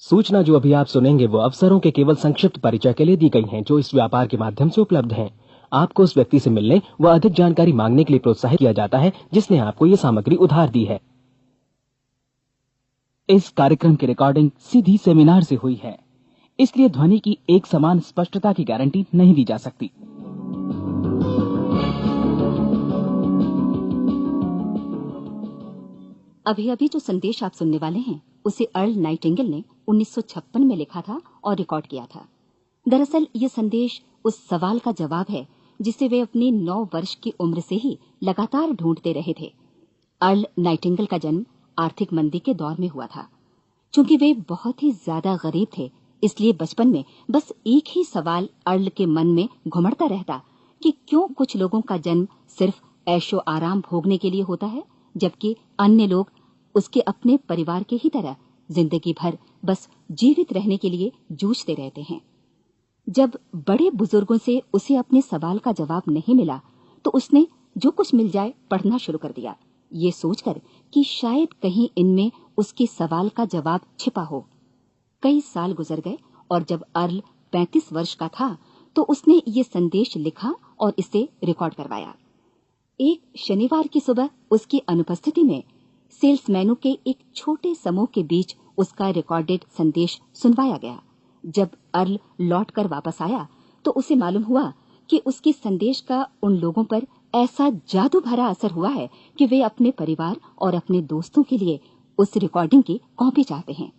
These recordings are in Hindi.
सूचना जो अभी आप सुनेंगे वो अवसरों के केवल संक्षिप्त परिचय के लिए दी गई हैं जो इस व्यापार के माध्यम से उपलब्ध हैं। आपको उस व्यक्ति से मिलने व अधिक जानकारी मांगने के लिए प्रोत्साहित किया जाता है जिसने आपको ये सामग्री उधार दी है। इस कार्यक्रम की रिकॉर्डिंग सीधी सेमिनार से हुई है, इसलिए ध्वनि की एक समान स्पष्टता की गारंटी नहीं दी जा सकती। अभी अभी जो संदेश आप सुनने वाले हैं उसे अर्ल नाइटिंगेल ने 1956 में लिखा था और रिकॉर्ड किया था। दरअसल ये संदेश उस सवाल का जवाब है जिसे वे अपनी 9 वर्ष की उम्र से ही लगातार ढूंढते रहे थे। अर्ल नाइटिंगेल का जन्म आर्थिक मंदी के दौर में हुआ था। चूंकि वे बहुत ही ज्यादा गरीब थे, इसलिए बचपन में बस एक ही सवाल अर्ल के मन में घुमड़ता रहता कि क्यों कुछ लोगों का जन्म सिर्फ ऐशो आराम भोगने के लिए होता है, जबकि अन्य लोग उसके अपने परिवार के ही तरह जिंदगी भर बस जीवित रहने के लिए जूझते रहते हैं। जब बड़े बुजुर्गों से उसे अपने सवाल का जवाब नहीं मिला तो उसने जो कुछ मिल जाए पढ़ना शुरू कर दिया, ये सोचकर कि शायद कहीं इनमें उसके सवाल का जवाब छिपा हो। कई साल गुजर गए और जब अर्ल 35 वर्ष का था तो उसने ये संदेश लिखा और इसे रिकॉर्ड करवाया। एक शनिवार की सुबह उसकी अनुपस्थिति में सेल्समैनों के एक छोटे समूह के बीच उसका रिकॉर्डेड संदेश सुनवाया गया। जब अर्ल लौटकर वापस आया तो उसे मालूम हुआ कि उसके संदेश का उन लोगों पर ऐसा जादू भरा असर हुआ है कि वे अपने परिवार और अपने दोस्तों के लिए उस रिकॉर्डिंग की कॉपी चाहते हैं।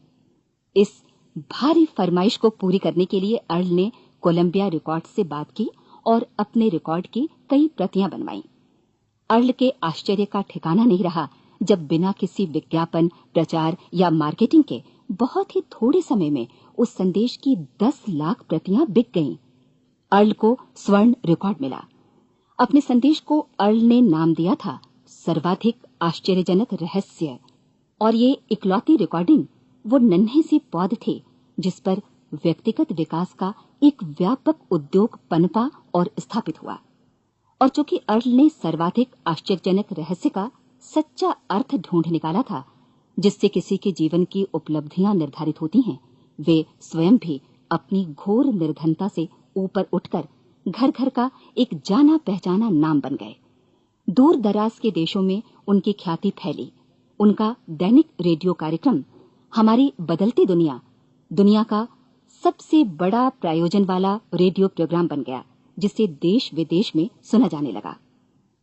इस भारी फरमाइश को पूरी करने के लिए अर्ल ने कोलंबिया रिकॉर्ड से बात की और अपने रिकॉर्ड की कई प्रतियां बनवाई। अर्ल के आश्चर्य का ठिकाना नहीं रहा जब बिना किसी विज्ञापन, प्रचार या मार्केटिंग के बहुत ही थोड़े समय में उस संदेश की 10 लाख प्रतियां बिक गईं। अर्ल को स्वर्ण रिकॉर्ड मिला। अपने संदेश को अर्ल ने नाम दिया था सर्वाधिक आश्चर्यजनक रहस्य, और ये इकलौती रिकॉर्डिंग वो नन्हे सी पौध थे जिस पर व्यक्तिगत विकास का एक व्यापक उद्योग पनपा और स्थापित हुआ। और चूंकि अर्ल ने सर्वाधिक आश्चर्यजनक रहस्य का सच्चा अर्थ ढूंढ निकाला था, जिससे किसी के जीवन की उपलब्धियां निर्धारित होती हैं, वे स्वयं भी अपनी घोर निर्धनता से ऊपर उठकर घर घर का एक जाना पहचाना नाम बन गए। दूर दराज के देशों में उनकी ख्याति फैली। उनका दैनिक रेडियो कार्यक्रम हमारी बदलती दुनिया का सबसे बड़ा प्रायोजन वाला रेडियो प्रोग्राम बन गया, जिसे देश विदेश में सुना जाने लगा।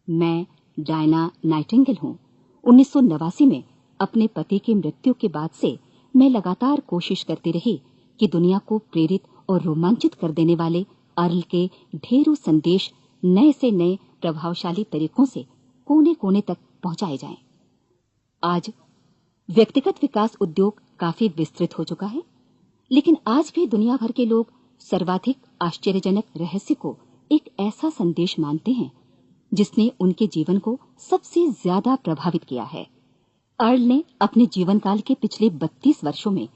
मैं डायना नाइटिंगेल हूँ। 1989 में अपने पति की मृत्यु के बाद से मैं लगातार कोशिश करती रही कि दुनिया को प्रेरित और रोमांचित कर देने वाले अर्ल के ढेरों संदेश नए से नए प्रभावशाली तरीकों से कोने कोने तक पहुंचाए जाएं। आज व्यक्तिगत विकास उद्योग काफी विस्तृत हो चुका है, लेकिन आज भी दुनिया भर के लोग सर्वाधिक आश्चर्यजनक रहस्य को एक ऐसा संदेश मानते हैं जिसने उनके जीवन को सबसे ज्यादा प्रभावित किया है। अर्ल ने अपने जीवन काल के पिछले 32 वर्षों में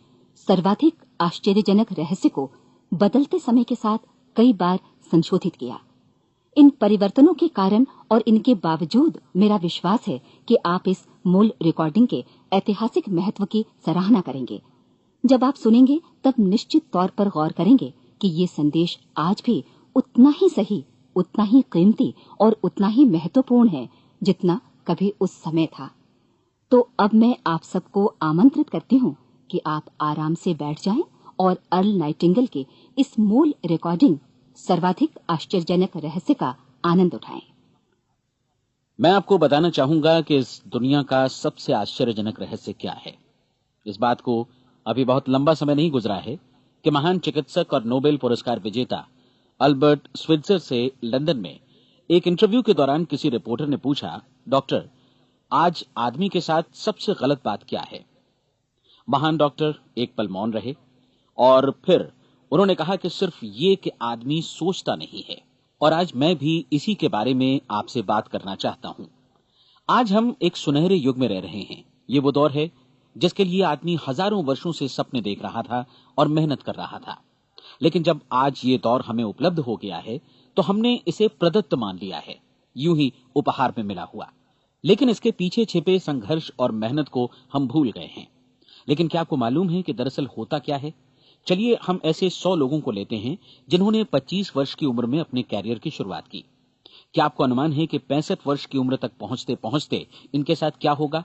सर्वाधिक आश्चर्यजनक रहस्य को बदलते समय के साथ कई बार संशोधित किया। इन परिवर्तनों के कारण और इनके बावजूद मेरा विश्वास है कि आप इस मूल रिकॉर्डिंग के ऐतिहासिक महत्व की सराहना करेंगे। जब आप सुनेंगे तब निश्चित तौर पर गौर करेंगे कि ये संदेश आज भी उतना ही सही, उतना ही कीमती और उतना ही महत्वपूर्ण है जितना कभी उस समय था। तो अब मैं आप सबको आमंत्रित करती हूँ कि आप आराम से बैठ जाएं और अर्ल नाइटिंगेल के इस मूल रिकॉर्डिंग सर्वाधिक आश्चर्यजनक रहस्य का आनंद उठाएं। मैं आपको बताना चाहूंगा कि इस दुनिया का सबसे आश्चर्यजनक रहस्य क्या है। इस बात को अभी बहुत लंबा समय नहीं गुजरा है कि महान चिकित्सक और नोबेल पुरस्कार विजेता अल्बर्ट स्विट्जर से लंदन में एक इंटरव्यू के दौरान किसी रिपोर्टर ने पूछा, डॉक्टर, आज आदमी के साथ सबसे गलत बात क्या है? महान डॉक्टर एक पल मौन रहे और फिर उन्होंने कहा कि सिर्फ ये कि आदमी सोचता नहीं है। और आज मैं भी इसी के बारे में आपसे बात करना चाहता हूं। आज हम एक सुनहरे युग में रह रहे हैं। ये वो दौर है जिसके लिए आदमी हजारों वर्षों से सपने देख रहा था और मेहनत कर रहा था। लेकिन जब आज ये दौर हमें उपलब्ध हो गया है तो हमने इसे प्रदत्त मान लिया है, यूं ही उपहार में मिला हुआ। लेकिन इसके पीछे छिपे संघर्ष और मेहनत को हम भूल गए हैं। लेकिन क्या आपको मालूम है कि दरअसल होता क्या है? चलिए हम ऐसे 100 लोगों को लेते हैं जिन्होंने 25 वर्ष की उम्र में अपने कैरियर की शुरुआत की। क्या आपको अनुमान है कि 65 वर्ष की उम्र तक पहुंचते पहुंचते इनके साथ क्या होगा?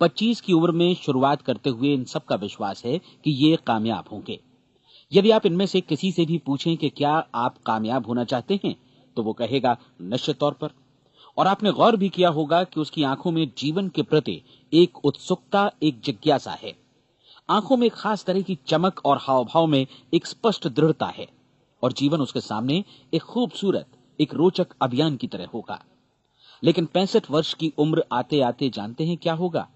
25 की उम्र में शुरुआत करते हुए इन सब का विश्वास है कि ये कामयाब होंगे। यदि आप इनमें से किसी से भी पूछें कि क्या आप कामयाब होना चाहते हैं, तो वो कहेगा निश्चित तौर पर। और आपने गौर भी किया होगा कि उसकी आंखों में जीवन के प्रति एक उत्सुकता, एक जिज्ञासा है। आंखों में एक खास तरह की चमक और हाव भाव में एक स्पष्ट दृढ़ता है, और जीवन उसके सामने एक खूबसूरत, एक रोचक अभियान की तरह होगा। लेकिन 65 वर्ष की उम्र आते आते जानते हैं क्या होगा?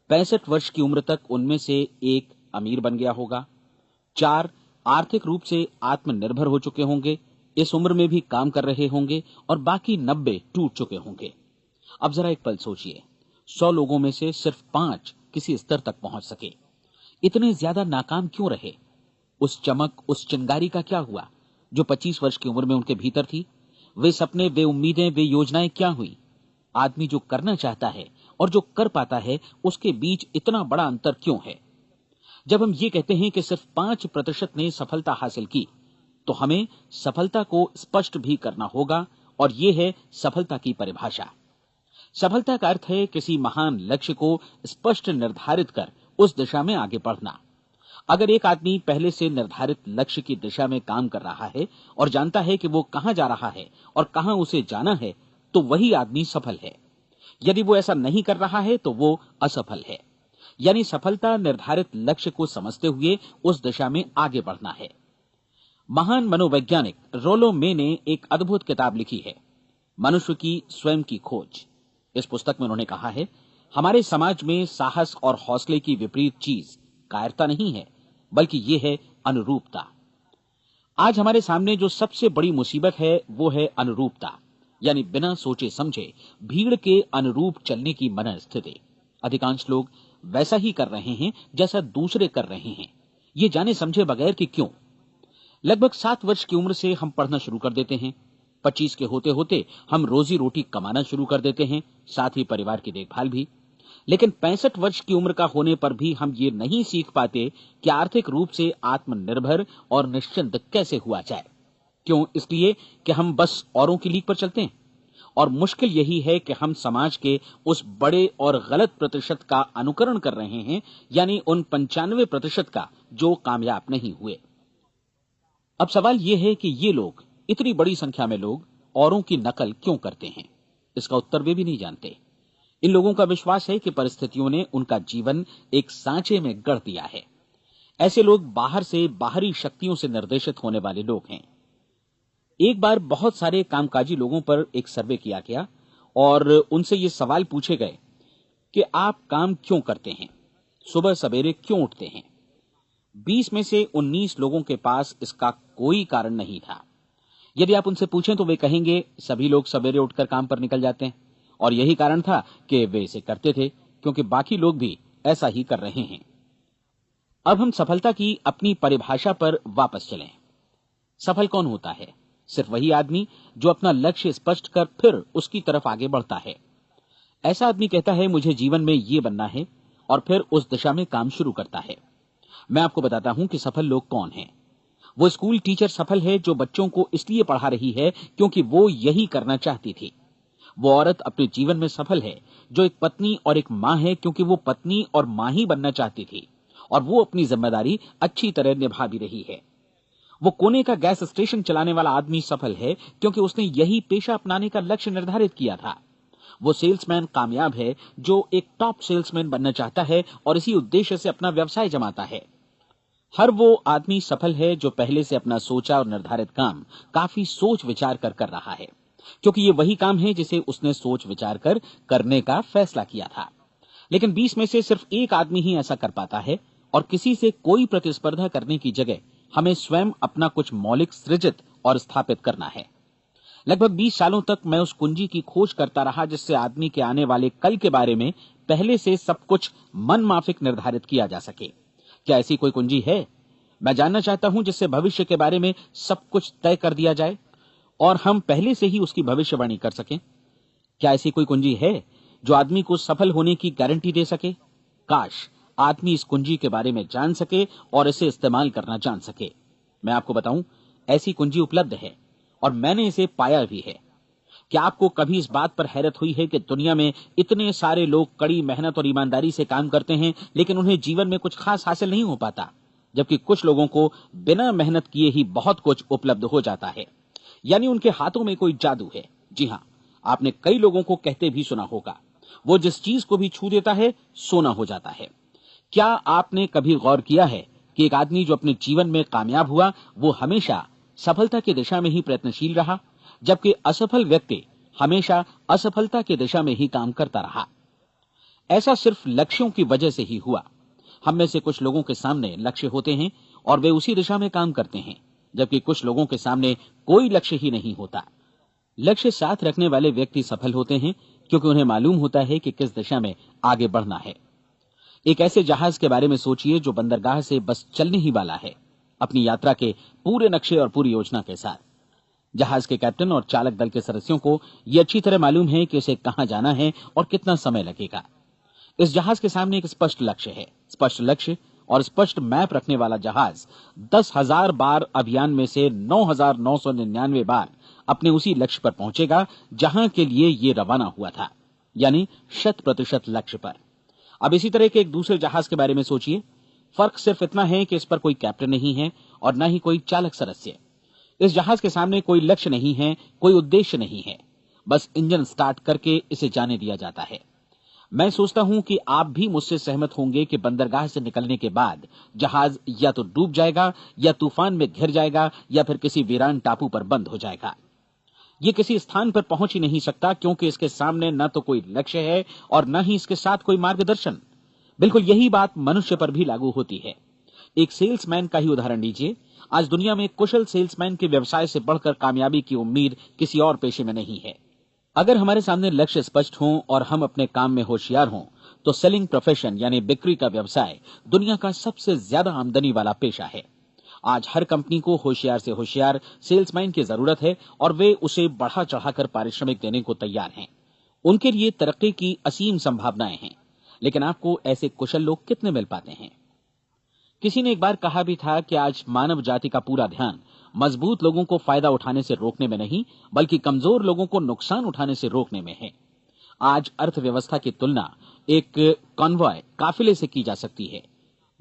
65 वर्ष की उम्र तक उनमें से एक अमीर बन गया होगा, 4 आर्थिक रूप से आत्मनिर्भर हो चुके होंगे, इस उम्र में भी काम कर रहे होंगे, और बाकी 90 टूट चुके होंगे। अब जरा एक पल सोचिए, 100 लोगों में से सिर्फ 5 किसी स्तर तक पहुंच सके। इतने ज्यादा नाकाम क्यों रहे? उस चमक, उस चिंगारी का क्या हुआ जो 25 वर्ष की उम्र में उनके भीतर थी? वे सपने, वे उम्मीदें, वे योजनाएं क्या हुई? आदमी जो करना चाहता है और जो कर पाता है, उसके बीच इतना बड़ा अंतर क्यों है? जब हम ये कहते हैं कि सिर्फ 5% ने सफलता हासिल की, तो हमें सफलता को स्पष्ट भी करना होगा, और ये है सफलता की परिभाषा। सफलता का अर्थ है किसी महान लक्ष्य को स्पष्ट निर्धारित कर उस दिशा में आगे बढ़ना। अगर एक आदमी पहले से निर्धारित लक्ष्य की दिशा में काम कर रहा है और जानता है कि वो कहां जा रहा है और कहां उसे जाना है, तो वही आदमी सफल है। यदि वो ऐसा नहीं कर रहा है तो वो असफल है। यानी सफलता निर्धारित लक्ष्य को समझते हुए उस दिशा में आगे बढ़ना है। महान मनोवैज्ञानिक रोलो मे ने एक अद्भुत किताब लिखी है, मनुष्य की स्वयं की खोज। इस पुस्तक में उन्होंने कहा है, हमारे समाज में साहस और हौसले की विपरीत चीज कायरता नहीं है, बल्कि ये है अनुरूपता। आज हमारे सामने जो सबसे बड़ी मुसीबत है वो है अनुरूपता, यानी बिना सोचे समझे भीड़ के अनुरूप चलने की मनस्थिति। अधिकांश लोग वैसा ही कर रहे हैं जैसा दूसरे कर रहे हैं, ये जाने समझे बगैर कि क्यों। लगभग 7 वर्ष की उम्र से हम पढ़ना शुरू कर देते हैं, 25 के होते होते हम रोजी रोटी कमाना शुरू कर देते हैं, साथ ही परिवार की देखभाल भी। लेकिन 65 वर्ष की उम्र का होने पर भी हम ये नहीं सीख पाते कि आर्थिक रूप से आत्मनिर्भर और निश्चिंत कैसे हुआ जाए। क्यों? इसलिए कि हम बस औरों की लीक पर चलते हैं। और मुश्किल यही है कि हम समाज के उस बड़े और गलत प्रतिशत का अनुकरण कर रहे हैं, यानी उन 95% का जो कामयाब नहीं हुए। अब सवाल यह है कि ये लोग, इतनी बड़ी संख्या में लोग, औरों की नकल क्यों करते हैं? इसका उत्तर वे भी नहीं जानते। इन लोगों का विश्वास है कि परिस्थितियों ने उनका जीवन एक सांचे में गढ़ दिया है। ऐसे लोग बाहर से, बाहरी शक्तियों से निर्देशित होने वाले लोग हैं। एक बार बहुत सारे कामकाजी लोगों पर एक सर्वे किया गया और उनसे ये सवाल पूछे गए कि आप काम क्यों करते हैं, सुबह सवेरे क्यों उठते हैं? 20 में से 19 लोगों के पास इसका कोई कारण नहीं था। यदि आप उनसे पूछें तो वे कहेंगे सभी लोग सवेरे उठकर काम पर निकल जाते हैं, और यही कारण था कि वे इसे करते थे क्योंकि बाकी लोग भी ऐसा ही कर रहे हैं। अब हम सफलता की अपनी परिभाषा पर वापस चलें। सफल कौन होता है? सिर्फ वही आदमी जो अपना लक्ष्य स्पष्ट कर फिर उसकी तरफ आगे बढ़ता है। ऐसा आदमी कहता है मुझे जीवन में ये बनना है, और फिर उस दिशा में काम शुरू करता है। मैं आपको बताता हूं कि सफल लोग कौन हैं। वो स्कूल टीचर सफल है जो बच्चों को इसलिए पढ़ा रही है क्योंकि वो यही करना चाहती थी। वो औरत अपने जीवन में सफल है जो एक पत्नी और एक मां है क्योंकि वो पत्नी और मां ही बनना चाहती थी, और वो अपनी जिम्मेदारी अच्छी तरह निभा भी रही है। वो कोने का गैस स्टेशन चलाने वाला आदमी सफल है क्योंकि उसने यही पेशा अपनाने का लक्ष्य निर्धारित किया था। वो सेल्समैन कामयाब है जो एक टॉप सेल्समैन बनना चाहता है और इसी उद्देश्य से अपना व्यवसाय जमाता है। हर वो आदमी सफल है जो पहले से अपना सोचा और निर्धारित काम काफी सोच विचार कर रहा है, क्योंकि ये वही काम है जिसे उसने सोच विचार कर करने का फैसला किया था। लेकिन 20 में से सिर्फ एक आदमी ही ऐसा कर पाता है, और किसी से कोई प्रतिस्पर्धा करने की जगह हमें स्वयं अपना कुछ मौलिक सृजित और स्थापित करना है। लगभग 20 सालों तक मैं उस कुंजी की खोज करता रहा जिससे आदमी के आने वाले कल के बारे में पहले से सब कुछ मन माफिक निर्धारित किया जा सके। क्या ऐसी कोई कुंजी है? मैं जानना चाहता हूं जिससे भविष्य के बारे में सब कुछ तय कर दिया जाए और हम पहले से ही उसकी भविष्यवाणी कर सकें। क्या ऐसी कोई कुंजी है जो आदमी को सफल होने की गारंटी दे सके? काश आदमी इस कुंजी के बारे में जान सके और इसे इस्तेमाल करना जान सके। मैं आपको बताऊं, ऐसी कुंजी उपलब्ध है और मैंने इसे पाया भी है। क्या आपको कभी इस बात पर हैरत हुई है कि दुनिया में इतने सारे लोग कड़ी मेहनत और ईमानदारी से काम करते हैं, लेकिन उन्हें जीवन में कुछ खास हासिल नहीं हो पाता, जबकि कुछ लोगों को बिना मेहनत किए ही बहुत कुछ उपलब्ध हो जाता है। यानी उनके हाथों में कोई जादू है। जी हां, आपने कई लोगों को कहते भी सुना होगा, वो जिस चीज को भी छू देता है सोना हो जाता है। क्या आपने कभी गौर किया है कि एक आदमी जो अपने जीवन में कामयाब हुआ, वो हमेशा सफलता की दिशा में ही प्रयत्नशील रहा, जबकि असफल व्यक्ति हमेशा असफलता की दिशा में ही काम करता रहा। ऐसा सिर्फ लक्ष्यों की वजह से ही हुआ। हम में से कुछ लोगों के सामने लक्ष्य होते हैं और वे उसी दिशा में काम करते हैं, जबकि कुछ लोगों के सामने कोई लक्ष्य ही नहीं होता। लक्ष्य साथ रखने वाले व्यक्ति सफल होते हैं, क्योंकि उन्हें मालूम होता है कि किस दिशा में आगे बढ़ना है। एक ऐसे जहाज के बारे में सोचिए जो बंदरगाह से बस चलने ही वाला है, अपनी यात्रा के पूरे नक्शे और पूरी योजना के साथ। जहाज के कैप्टन और चालक दल के सदस्यों को यह अच्छी तरह मालूम है कि उसे कहां जाना है और कितना समय लगेगा। इस जहाज के सामने एक स्पष्ट लक्ष्य है। स्पष्ट लक्ष्य और स्पष्ट मैप रखने वाला जहाज 10,000 बार अभियान में से 9,999 बार अपने उसी लक्ष्य पर पहुंचेगा जहां के लिए ये रवाना हुआ था, यानी 100% लक्ष्य पर। अब इसी तरह के एक दूसरे जहाज के बारे में सोचिए। फर्क सिर्फ इतना है कि इस पर कोई कैप्टन नहीं है और न ही कोई चालक सदस्य। इस जहाज के सामने कोई लक्ष्य नहीं है, कोई उद्देश्य नहीं है, बस इंजन स्टार्ट करके इसे जाने दिया जाता है। मैं सोचता हूं कि आप भी मुझसे सहमत होंगे कि बंदरगाह से निकलने के बाद जहाज या तो डूब जाएगा, या तूफान में घिर जाएगा, या फिर किसी वीरान टापू पर बंद हो जाएगा। ये किसी स्थान पर पहुंच ही नहीं सकता, क्योंकि इसके सामने न तो कोई लक्ष्य है और न ही इसके साथ कोई मार्गदर्शन। बिल्कुल यही बात मनुष्य पर भी लागू होती है। एक सेल्समैन का ही उदाहरण लीजिए। आज दुनिया में कुशल सेल्समैन के व्यवसाय से बढ़कर कामयाबी की उम्मीद किसी और पेशे में नहीं है। अगर हमारे सामने लक्ष्य स्पष्ट हों और हम अपने काम में होशियार हों, तो सेलिंग प्रोफेशन यानी बिक्री का व्यवसाय दुनिया का सबसे ज्यादा आमदनी वाला पेशा है। आज हर कंपनी को होशियार से होशियार सेल्समैन की जरूरत है और वे उसे बढ़ा चढ़ाकर पारिश्रमिक देने को तैयार हैं। उनके लिए तरक्की की असीम संभावनाएं हैं, लेकिन आपको ऐसे कुशल लोग कितने मिल पाते हैं? किसी ने एक बार कहा भी था कि आज मानव जाति का पूरा ध्यान मजबूत लोगों को फायदा उठाने से रोकने में नहीं, बल्कि कमजोर लोगों को नुकसान उठाने से रोकने में है। आज अर्थव्यवस्था की तुलना एक कॉन्वॉय काफिले से की जा सकती है।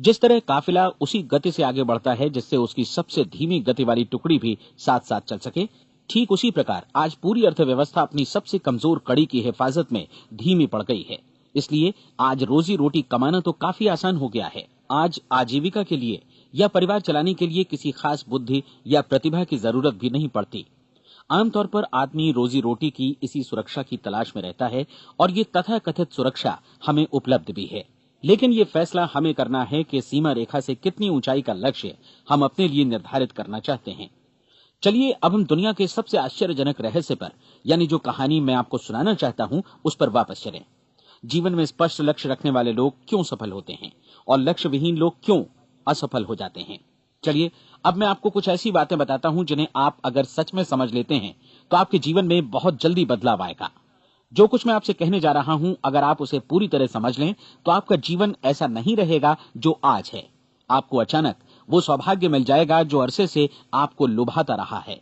जिस तरह काफिला उसी गति से आगे बढ़ता है जिससे उसकी सबसे धीमी गति वाली टुकड़ी भी साथ साथ चल सके, ठीक उसी प्रकार आज पूरी अर्थव्यवस्था अपनी सबसे कमजोर कड़ी की हिफाजत में धीमी पड़ गई है। इसलिए आज रोजी रोटी कमाना तो काफी आसान हो गया है। आज आजीविका के लिए या परिवार चलाने के लिए किसी खास बुद्धि या प्रतिभा की जरूरत भी नहीं पड़ती। आमतौर पर आदमी रोजी रोटी की इसी सुरक्षा की तलाश में रहता है और ये तथाकथित सुरक्षा हमें उपलब्ध भी है। लेकिन ये फैसला हमें करना है कि सीमा रेखा से कितनी ऊंचाई का लक्ष्य हम अपने लिए निर्धारित करना चाहते हैं। चलिए अब हम दुनिया के सबसे आश्चर्यजनक रहस्य पर, यानी जो कहानी मैं आपको सुनाना चाहता हूं, उस पर वापस चलें। जीवन में स्पष्ट लक्ष्य रखने वाले लोग क्यों सफल होते हैं और लक्ष्य विहीन लोग क्यों असफल हो जाते हैं? चलिए अब मैं आपको कुछ ऐसी बातें बताता हूं जिन्हें आप अगर सच में समझ लेते हैं तो आपके जीवन में बहुत जल्दी बदलाव आएगा। जो कुछ मैं आपसे कहने जा रहा हूं, अगर आप उसे पूरी तरह समझ लें तो आपका जीवन ऐसा नहीं रहेगा जो आज है। आपको अचानक वो सौभाग्य मिल जाएगा जो अरसे से आपको लुभाता रहा है।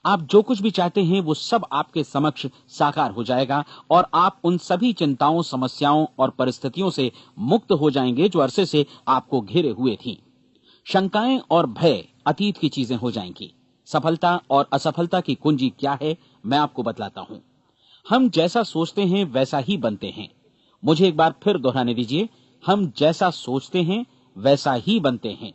आप जो कुछ भी चाहते हैं वो सब आपके समक्ष साकार हो जाएगा और आप उन सभी चिंताओं, समस्याओं और परिस्थितियों से मुक्त हो जाएंगे जो अरसे से आपको घेरे हुए थी। शंकाएं और भय अतीत की चीजें हो जाएंगी। सफलता और असफलता की कुंजी क्या है, मैं आपको बतलाता हूं। हम जैसा सोचते हैं वैसा ही बनते हैं। मुझे एक बार फिर दोहराने दीजिए, हम जैसा सोचते हैं वैसा ही बनते हैं।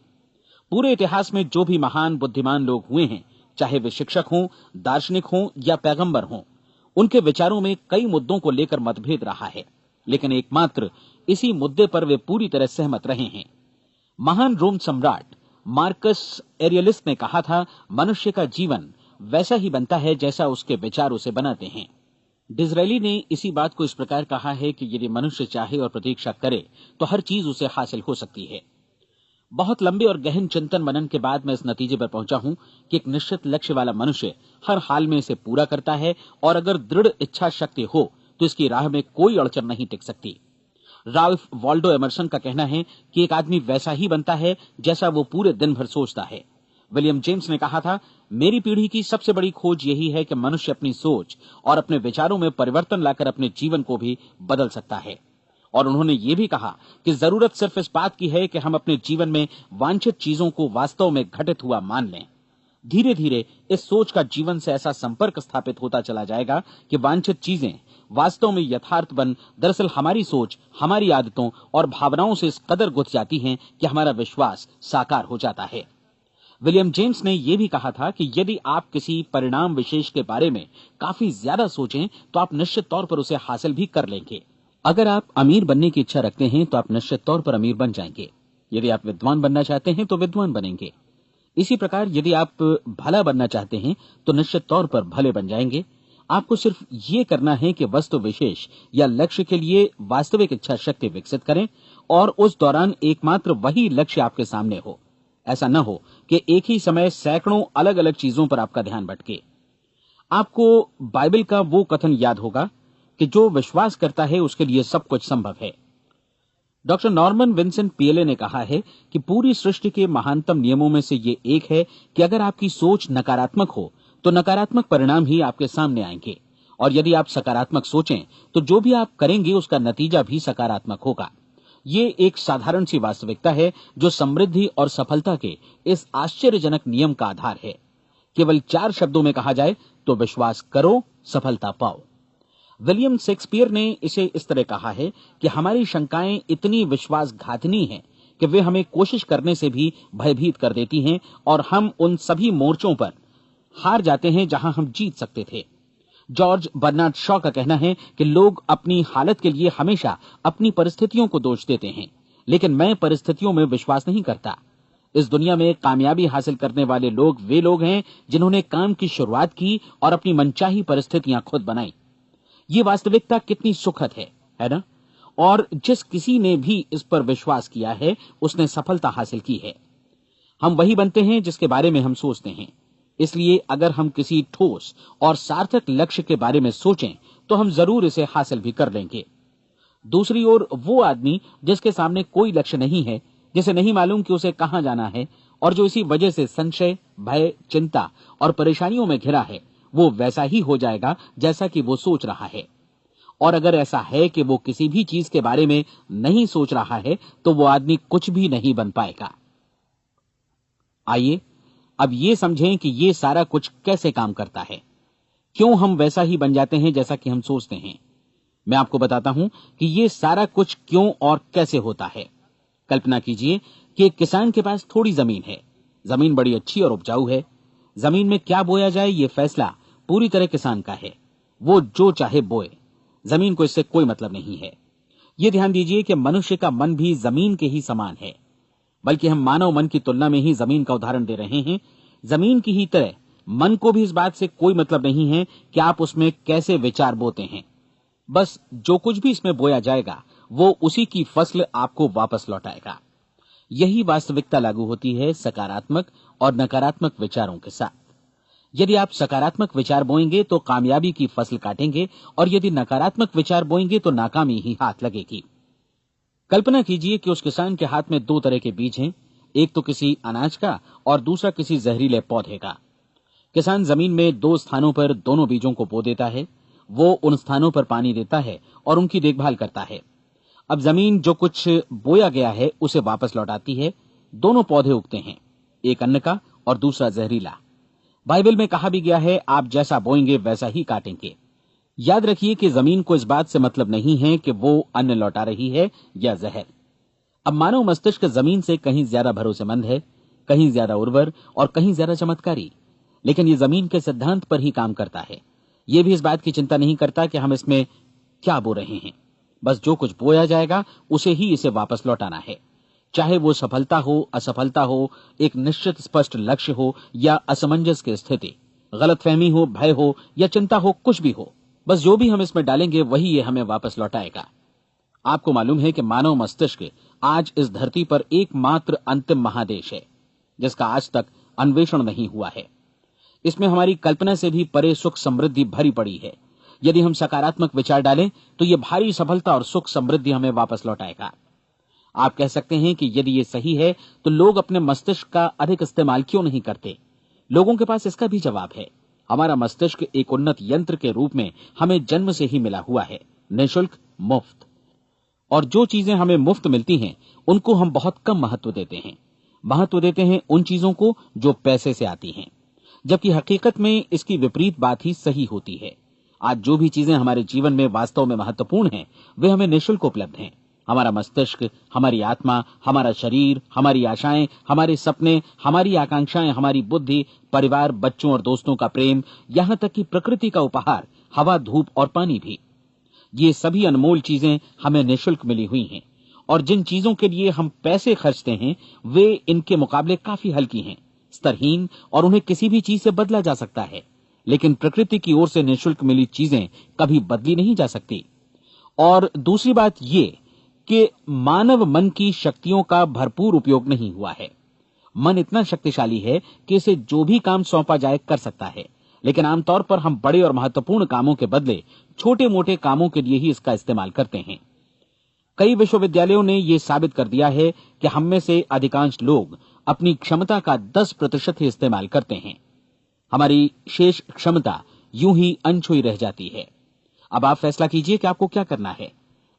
पूरे इतिहास में जो भी महान बुद्धिमान लोग हुए हैं, चाहे वे शिक्षक हों, दार्शनिक हों या पैगंबर हों, उनके विचारों में कई मुद्दों को लेकर मतभेद रहा है, लेकिन एकमात्र इसी मुद्दे पर वे पूरी तरह सहमत रहे हैं। महान रोम सम्राट मार्कस एरियलिस ने कहा था, मनुष्य का जीवन वैसा ही बनता है जैसा उसके विचार उसे बनाते हैं। डिज़रायली ने इसी बात को इस प्रकार कहा है कि यदि मनुष्य चाहे और प्रतीक्षा करे तो हर चीज उसे हासिल हो सकती है। बहुत लंबे और गहन चिंतन मनन के बाद मैं इस नतीजे पर पहुंचा हूं कि एक निश्चित लक्ष्य वाला मनुष्य हर हाल में इसे पूरा करता है और अगर दृढ़ इच्छा शक्ति हो तो इसकी राह में कोई अड़चन नहीं टिक सकती। राल्फ वॉल्डो एमर्सन का कहना है कि एक आदमी वैसा ही बनता है जैसा वो पूरे दिन भर सोचता है। विलियम जेम्स ने कहा था, मेरी पीढ़ी की सबसे बड़ी खोज यही है कि मनुष्य अपनी सोच और अपने विचारों में परिवर्तन लाकर अपने जीवन को भी बदल सकता है। और उन्होंने ये भी कहा कि जरूरत सिर्फ इस बात की है कि हम अपने जीवन में वांछित चीजों को वास्तव में घटित हुआ मान लें। धीरे धीरे इस सोच का जीवन से ऐसा संपर्क स्थापित होता चला जाएगा कि वांछित चीजें वास्तव में यथार्थ बन दरअसल हमारी सोच, हमारी आदतों और भावनाओं से इस कदर गुथ जाती हैं कि हमारा विश्वास साकार हो जाता है। विलियम जेम्स ने यह भी कहा था कि यदि आप किसी परिणाम विशेष के बारे में काफी ज्यादा सोचें तो आप निश्चित तौर पर उसे हासिल भी कर लेंगे। अगर आप अमीर बनने की इच्छा रखते हैं तो आप निश्चित तौर पर अमीर बन जाएंगे। यदि आप विद्वान बनना चाहते हैं तो विद्वान बनेंगे। इसी प्रकार यदि आप भला बनना चाहते हैं तो निश्चित तौर पर भले बन जाएंगे। आपको सिर्फ ये करना है कि वस्तु विशेष या लक्ष्य के लिए वास्तविक इच्छा शक्ति विकसित करें और उस दौरान एकमात्र वही लक्ष्य आपके सामने हो। ऐसा न हो कि एक ही समय सैकड़ों अलग अलग चीजों पर आपका ध्यान भटके। आपको बाइबल का वो कथन याद होगा कि जो विश्वास करता है उसके लिए सब कुछ संभव है। डॉक्टर नॉर्मन विंसेंट पीएले ने कहा है कि पूरी सृष्टि के महानतम नियमों में से ये एक है कि अगर आपकी सोच नकारात्मक हो तो नकारात्मक परिणाम ही आपके सामने आएंगे, और यदि आप सकारात्मक सोचें तो जो भी आप करेंगे उसका नतीजा भी सकारात्मक होगा। ये एक साधारण सी वास्तविकता है जो समृद्धि और सफलता के इस आश्चर्यजनक नियम का आधार है। केवल 4 शब्दों में कहा जाए तो विश्वास करो, सफलता पाओ। विलियम शेक्सपियर ने इसे इस तरह कहा है कि हमारी शंकाएं इतनी विश्वासघातिनी हैं कि वे हमें कोशिश करने से भी भयभीत कर देती हैं और हम उन सभी मोर्चों पर हार जाते हैं जहां हम जीत सकते थे। जॉर्ज बर्नार्ड शॉ का कहना है कि लोग अपनी हालत के लिए हमेशा अपनी परिस्थितियों को दोष देते हैं, लेकिन मैं परिस्थितियों में विश्वास नहीं करता। इस दुनिया में कामयाबी हासिल करने वाले लोग वे लोग हैं जिन्होंने काम की शुरुआत की और अपनी मनचाही परिस्थितियां खुद बनाई। ये वास्तविकता कितनी सुखद है ना? और जिस किसी ने भी इस पर विश्वास किया है उसने सफलता हासिल की है। हम वही बनते हैं जिसके बारे में हम सोचते हैं। इसलिए अगर हम किसी ठोस और सार्थक लक्ष्य के बारे में सोचें तो हम जरूर इसे हासिल भी कर लेंगे। दूसरी ओर वो आदमी जिसके सामने कोई लक्ष्य नहीं है, जिसे नहीं मालूम कि उसे कहां जाना है और जो इसी वजह से संशय, भय, चिंता और परेशानियों में घिरा है, वो वैसा ही हो जाएगा जैसा कि वो सोच रहा है। और अगर ऐसा है कि वो किसी भी चीज के बारे में नहीं सोच रहा है तो वो आदमी कुछ भी नहीं बन पाएगा। आइए अब ये समझें कि ये सारा कुछ कैसे काम करता है, क्यों हम वैसा ही बन जाते हैं जैसा कि हम सोचते हैं। मैं आपको बताता हूं कि ये सारा कुछ क्यों और कैसे होता है। कल्पना कीजिए कि एक किसान के पास थोड़ी जमीन है। जमीन बड़ी अच्छी और उपजाऊ है। जमीन में क्या बोया जाए ये फैसला पूरी तरह किसान का है। वो जो चाहे बोए, जमीन को इससे कोई मतलब नहीं है। ये ध्यान दीजिए कि मनुष्य का मन भी जमीन के ही समान है, बल्कि हम मानव मन की तुलना में ही जमीन का उदाहरण दे रहे हैं। जमीन की ही तरह मन को भी इस बात से कोई मतलब नहीं है कि आप उसमें कैसे विचार बोते हैं। बस जो कुछ भी इसमें बोया जाएगा वो उसी की फसल आपको वापस लौटाएगा। यही वास्तविकता लागू होती है सकारात्मक और नकारात्मक विचारों के साथ। यदि आप सकारात्मक विचार बोएंगे तो कामयाबी की फसल काटेंगे, और यदि नकारात्मक विचार बोएंगे तो नाकामी ही हाथ लगेगी। कल्पना कीजिए कि उस किसान के हाथ में 2 तरह के बीज हैं, एक तो किसी अनाज का और दूसरा किसी जहरीले पौधे का। किसान जमीन में 2 स्थानों पर दोनों बीजों को बो देता है। वो उन स्थानों पर पानी देता है और उनकी देखभाल करता है। अब जमीन जो कुछ बोया गया है उसे वापस लौटाती है। दोनों पौधे उगते हैं, एक अन्न का और दूसरा जहरीला। बाइबल में कहा भी गया है, आप जैसा बोएंगे वैसा ही काटेंगे। याद रखिए कि जमीन को इस बात से मतलब नहीं है कि वो अन्न लौटा रही है या जहर। अब मानव मस्तिष्क जमीन से कहीं ज्यादा भरोसेमंद है, कहीं ज्यादा उर्वर और कहीं ज्यादा चमत्कारी, लेकिन ये जमीन के सिद्धांत पर ही काम करता है। ये भी इस बात की चिंता नहीं करता कि हम इसमें क्या बो रहे हैं। बस जो कुछ बोया जाएगा उसे ही इसे वापस लौटाना है, चाहे वो सफलता हो, असफलता हो, एक निश्चित स्पष्ट लक्ष्य हो या असमंजस की स्थिति, गलतफहमी हो, भय हो या चिंता हो, कुछ भी हो। बस जो भी हम इसमें डालेंगे वही ये हमें वापस लौटाएगा। आपको मालूम है कि मानव मस्तिष्क आज इस धरती पर एकमात्र अंतिम महादेश है जिसका आज तक अन्वेषण नहीं हुआ है। इसमें हमारी कल्पना से भी परे सुख समृद्धि भरी पड़ी है। यदि हम सकारात्मक विचार डालें तो ये भारी सफलता और सुख समृद्धि हमें वापस लौटाएगा। आप कह सकते हैं कि यदि ये सही है तो लोग अपने मस्तिष्क का अधिक इस्तेमाल क्यों नहीं करते? लोगों के पास इसका भी जवाब है। हमारा मस्तिष्क एक उन्नत यंत्र के रूप में हमें जन्म से ही मिला हुआ है, निःशुल्क, मुफ्त। और जो चीजें हमें मुफ्त मिलती हैं उनको हम बहुत कम महत्व देते हैं। महत्व देते हैं उन चीजों को जो पैसे से आती हैं, जबकि हकीकत में इसकी विपरीत बात ही सही होती है। आज जो भी चीजें हमारे जीवन में वास्तव में महत्वपूर्ण हैं वे हमें निःशुल्क उपलब्ध हैं। हमारा मस्तिष्क, हमारी आत्मा, हमारा शरीर, हमारी आशाएं, हमारे सपने, हमारी आकांक्षाएं, हमारी बुद्धि, परिवार, बच्चों और दोस्तों का प्रेम, यहां तक कि प्रकृति का उपहार, हवा, धूप और पानी भी, ये सभी अनमोल चीजें हमें निःशुल्क मिली हुई हैं। और जिन चीजों के लिए हम पैसे खर्चते हैं वे इनके मुकाबले काफी हल्की हैं, स्तरहीन, और उन्हें किसी भी चीज से बदला जा सकता है। लेकिन प्रकृति की ओर से निःशुल्क मिली चीजें कभी बदली नहीं जा सकती। और दूसरी बात ये कि मानव मन की शक्तियों का भरपूर उपयोग नहीं हुआ है। मन इतना शक्तिशाली है कि इसे जो भी काम सौंपा जाए कर सकता है, लेकिन आमतौर पर हम बड़े और महत्वपूर्ण कामों के बदले छोटे मोटे कामों के लिए ही इसका इस्तेमाल करते हैं। कई विश्वविद्यालयों ने यह साबित कर दिया है कि हम में से अधिकांश लोग अपनी क्षमता का 10% ही इस्तेमाल करते हैं। हमारी शेष क्षमता यूं ही अनछुई रह जाती है। अब आप फैसला कीजिए कि आपको क्या करना है।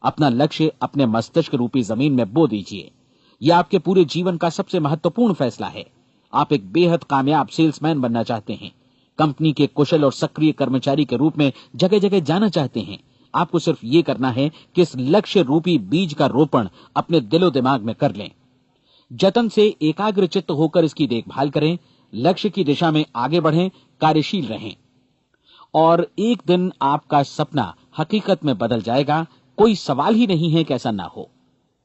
अपना लक्ष्य अपने मस्तिष्क रूपी जमीन में बो दीजिए। यह आपके पूरे जीवन का सबसे महत्वपूर्ण फैसला है। आप एक बेहद कामयाब सेल्समैन बनना चाहते हैं, कंपनी के कुशल और सक्रिय कर्मचारी के रूप में जगह जगह जाना चाहते हैं। आपको सिर्फ ये करना है कि इस लक्ष्य रूपी बीज का रोपण अपने दिलो दिमाग में कर लें। जतन से एकाग्र चित्त होकर इसकी देखभाल करें, लक्ष्य की दिशा में आगे बढ़ें, कार्यशील रहें, और एक दिन आपका सपना हकीकत में बदल जाएगा। कोई सवाल ही नहीं है कि ऐसा ना हो।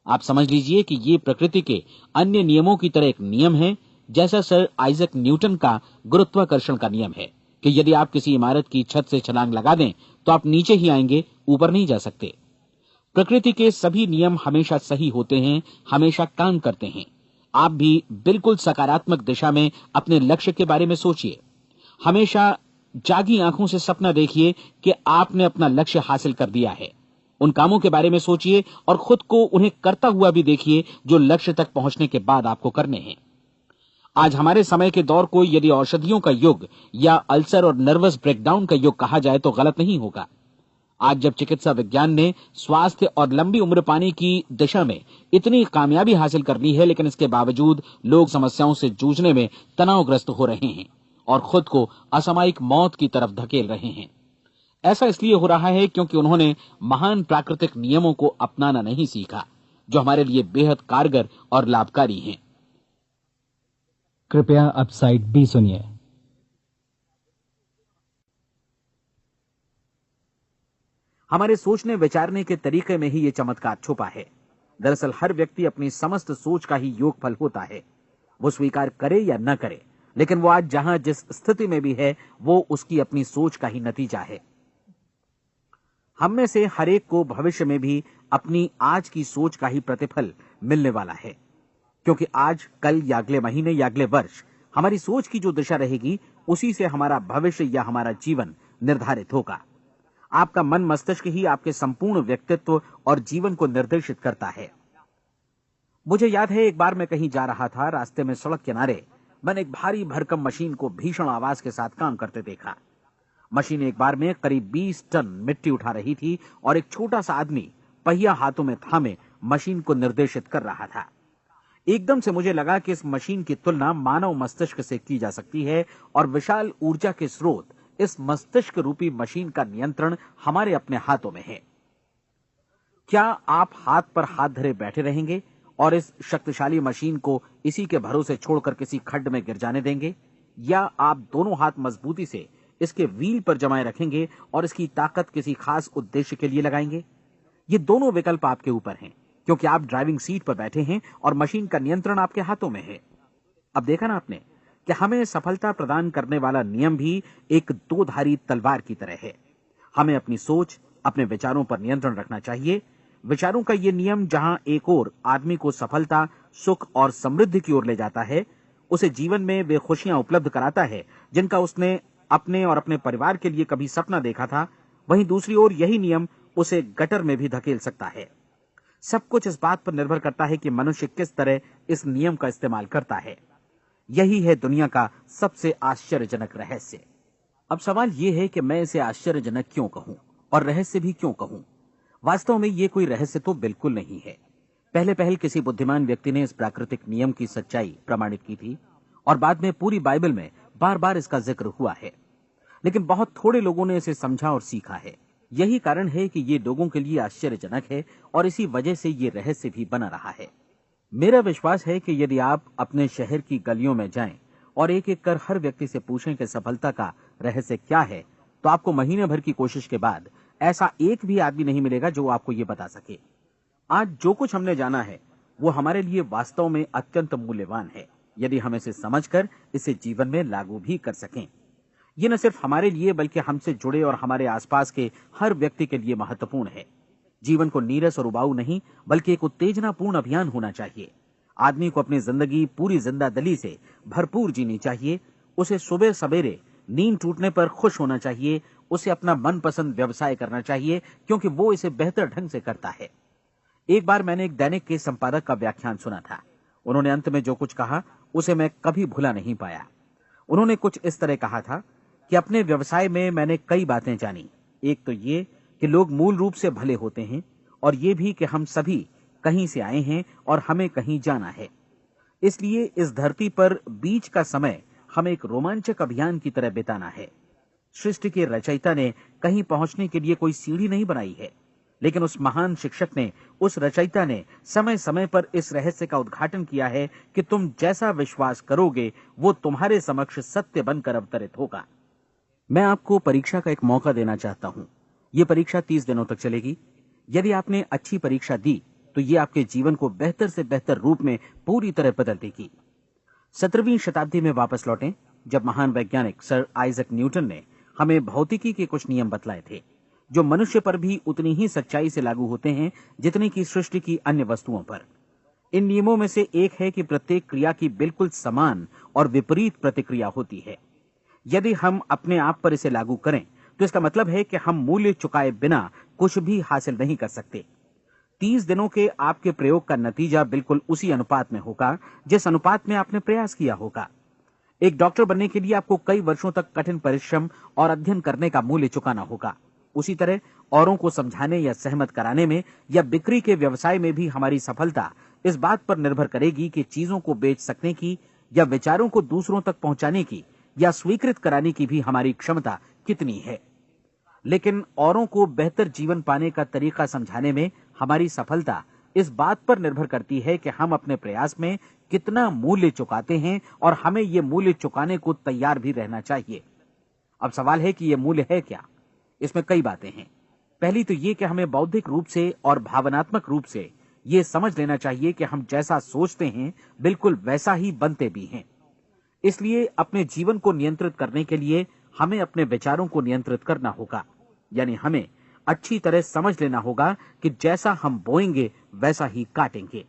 आप समझ लीजिए कि ये प्रकृति के अन्य नियमों की तरह एक नियम है, जैसा सर आइजक न्यूटन का गुरुत्वाकर्षण का नियम है कि यदि आप किसी इमारत की छत से छलांग लगा दें तो आप नीचे ही आएंगे, ऊपर नहीं जा सकते। प्रकृति के सभी नियम हमेशा सही होते हैं, हमेशा काम करते हैं। आप भी बिल्कुल सकारात्मक दिशा में अपने लक्ष्य के बारे में सोचिए। हमेशा जागी आंखों से सपना देखिए कि आपने अपना लक्ष्य हासिल कर दिया है। उन कामों के बारे में सोचिए और खुद को उन्हें करता हुआ भी देखिए जो लक्ष्य तक पहुंचने के बाद आपको करने हैं। आज हमारे समय के दौर को यदि औषधियों का युग या अल्सर और नर्वस ब्रेकडाउन का युग कहा जाए तो गलत नहीं होगा। आज जब चिकित्सा विज्ञान ने स्वास्थ्य और लंबी उम्र पाने की दिशा में इतनी कामयाबी हासिल कर ली है, लेकिन इसके बावजूद लोग समस्याओं से जूझने में तनावग्रस्त हो रहे हैं और खुद को असामयिक मौत की तरफ धकेल रहे हैं। ऐसा इसलिए हो रहा है क्योंकि उन्होंने महान प्राकृतिक नियमों को अपनाना नहीं सीखा, जो हमारे लिए बेहद कारगर और लाभकारी हैं। कृपया अब साइड बी सुनिए। हमारे सोचने विचारने के तरीके में ही ये चमत्कार छुपा है। दरअसल हर व्यक्ति अपनी समस्त सोच का ही योगफल होता है। वो स्वीकार करे या न करे, लेकिन वो आज जहां जिस स्थिति में भी है वो उसकी अपनी सोच का ही नतीजा है। हम में से हर एक को भविष्य में भी अपनी आज की सोच का ही प्रतिफल मिलने वाला है, क्योंकि आज, कल या अगले महीने या अगले वर्ष हमारी सोच की जो दिशा रहेगी उसी से हमारा भविष्य या हमारा जीवन निर्धारित होगा। आपका मन मस्तिष्क ही आपके संपूर्ण व्यक्तित्व और जीवन को निर्देशित करता है। मुझे याद है एक बार मैं कहीं जा रहा था, रास्ते में सड़क किनारे मैंने एक भारी भरकम मशीन को भीषण आवाज के साथ काम करते देखा। मशीन एक बार में करीब 20 टन मिट्टी उठा रही थी और एक छोटा सा आदमी पहिया हाथों में थामे मशीन को निर्देशित कर रहा था। एकदम से मुझे लगा कि इस मशीन की तुलना मानव मस्तिष्क से की जा सकती है और विशाल ऊर्जा के स्रोत इस मस्तिष्क रूपी मशीन का नियंत्रण हमारे अपने हाथों में है। क्या आप हाथ पर हाथ धरे बैठे रहेंगे और इस शक्तिशाली मशीन को इसी के भरोसे छोड़कर किसी खड्ड में गिर जाने देंगे, या आप दोनों हाथ मजबूती से इसके व्हील पर जमाए रखेंगे और इसकी ताकत किसी खास उद्देश्य के लिए लगाएंगे? ये दोनों विकल्प आपके ऊपर हैं, क्योंकि आप ड्राइविंग सीट पर बैठे हैं और मशीन का नियंत्रण आपके हाथों में है। अब देखा ना आपने कि हमें सफलता प्रदान करने वाला नियम भी एक दो-धारी तलवार की तरह है। हमें अपनी सोच, अपने विचारों पर नियंत्रण रखना चाहिए। विचारों का ये नियम जहां एक ओर आदमी को सफलता, सुख और समृद्धि की ओर ले जाता है, उसे जीवन में वे खुशियां उपलब्ध कराता है जिनका उसने अपने और अपने परिवार के लिए कभी सपना देखा था, वहीं दूसरी ओर यही नियम उसे गटर में भी धकेल सकता है। सब कुछ इस बात पर निर्भर करता है कि मनुष्य किस तरह इस नियम का इस्तेमाल करता है। यही है दुनिया का सबसे आश्चर्यजनक रहस्य। अब सवाल यह है कि मैं इसे आश्चर्यजनक क्यों कहूं और रहस्य भी क्यों कहूं। वास्तव में यह कोई रहस्य तो बिल्कुल नहीं है। पहले पहल किसी बुद्धिमान व्यक्ति ने इस प्राकृतिक नियम की सच्चाई प्रमाणित की थी और बाद में पूरी बाइबल में बार बार इसका जिक्र हुआ है, लेकिन बहुत थोड़े लोगों ने इसे समझा और सीखा है। यही कारण है कि ये लोगों के लिए आश्चर्यजनक है और इसी वजह से ये रहस्य भी बना रहा है। मेरा विश्वास है कि यदि आप अपने शहर की गलियों में जाएं और एक एक कर हर व्यक्ति से पूछें कि सफलता का रहस्य क्या है, तो आपको महीने भर की कोशिश के बाद ऐसा एक भी आदमी नहीं मिलेगा जो आपको ये बता सके। आज जो कुछ हमने जाना है वो हमारे लिए वास्तव में अत्यंत मूल्यवान है, यदि हम इसे समझकर इसे जीवन में लागू भी कर सकें। ये न सिर्फ हमारे लिए बल्कि हमसे जुड़े और हमारे आसपास के हर व्यक्ति के लिए महत्वपूर्ण है। जीवन को नीरस और उबाऊ नहीं बल्कि एक उत्तेजनापूर्ण अभियान होना चाहिए। आदमी को अपनी जिंदगी पूरी जिंदादिली से भरपूर जीनी चाहिए। उसे सुबह सवेरे नींद टूटने पर खुश होना चाहिए। उसे अपना मनपसंद व्यवसाय करना चाहिए क्योंकि वो इसे बेहतर ढंग से करता है। एक बार मैंने एक दैनिक के संपादक का व्याख्यान सुना था। उन्होंने अंत में जो कुछ कहा उसे मैं कभी भुला नहीं पाया। उन्होंने कुछ इस तरह कहा था कि अपने व्यवसाय में मैंने कई बातें जानी। एक तो ये कि लोग मूल रूप से भले होते हैं और ये भी कि हम सभी कहीं से आए हैं और हमें कहीं जाना है। इसलिए इस धरती पर बीच का समय हमें एक रोमांचक अभियान की तरह बिताना है। सृष्टि के रचयिता ने कहीं पहुंचने के लिए कोई सीढ़ी नहीं बनाई है, लेकिन उस महान शिक्षक ने, उस रचयिता ने समय समय पर इस रहस्य का उद्घाटन किया है कि तुम जैसा विश्वास करोगे वो तुम्हारे समक्ष सत्य बनकर अवतरित होगा। मैं आपको परीक्षा का एक मौका देना चाहता हूं। यह परीक्षा 30 दिनों तक चलेगी। यदि आपने अच्छी परीक्षा दी तो ये आपके जीवन को बेहतर से बेहतर रूप में पूरी तरह बदल देगी। 17वीं शताब्दी में वापस लौटें, जब महान वैज्ञानिक सर आइजक न्यूटन ने हमें भौतिकी के कुछ नियम बतलाए थे जो मनुष्य पर भी उतनी ही सच्चाई से लागू होते हैं जितनी की सृष्टि की अन्य वस्तुओं पर। इन नियमों में से एक है कि प्रत्येक क्रिया की बिल्कुल समान और विपरीत प्रतिक्रिया होती है। यदि हम अपने आप पर इसे लागू करें तो इसका मतलब है कि हम मूल्य चुकाए बिना कुछ भी हासिल नहीं कर सकते। 30 दिनों के आपके प्रयोग का नतीजा बिल्कुल उसी अनुपात में होगा जिस अनुपात में आपने प्रयास किया होगा। एक डॉक्टर बनने के लिए आपको कई वर्षों तक कठिन परिश्रम और अध्ययन करने का मूल्य चुकाना होगा। उसी तरह औरों को समझाने या सहमत कराने में या बिक्री के व्यवसाय में भी हमारी सफलता इस बात पर निर्भर करेगी कि चीजों को बेच सकने की या विचारों को दूसरों तक पहुंचाने की या स्वीकृत कराने की भी हमारी क्षमता कितनी है। लेकिन औरों को बेहतर जीवन पाने का तरीका समझाने में हमारी सफलता इस बात पर निर्भर करती है कि हम अपने प्रयास में कितना मूल्य चुकाते हैं और हमें यह मूल्य चुकाने को तैयार भी रहना चाहिए। अब सवाल है कि यह मूल्य है क्या? इसमें कई बातें हैं। पहली तो यह कि हमें बौद्धिक रूप से और भावनात्मक रूप से यह समझ लेना चाहिए कि हम जैसा सोचते हैं बिल्कुल वैसा ही बनते भी हैं। इसलिए अपने जीवन को नियंत्रित करने के लिए हमें अपने विचारों को नियंत्रित करना होगा। यानी हमें अच्छी तरह समझ लेना होगा कि जैसा हम बोएंगे वैसा ही काटेंगे।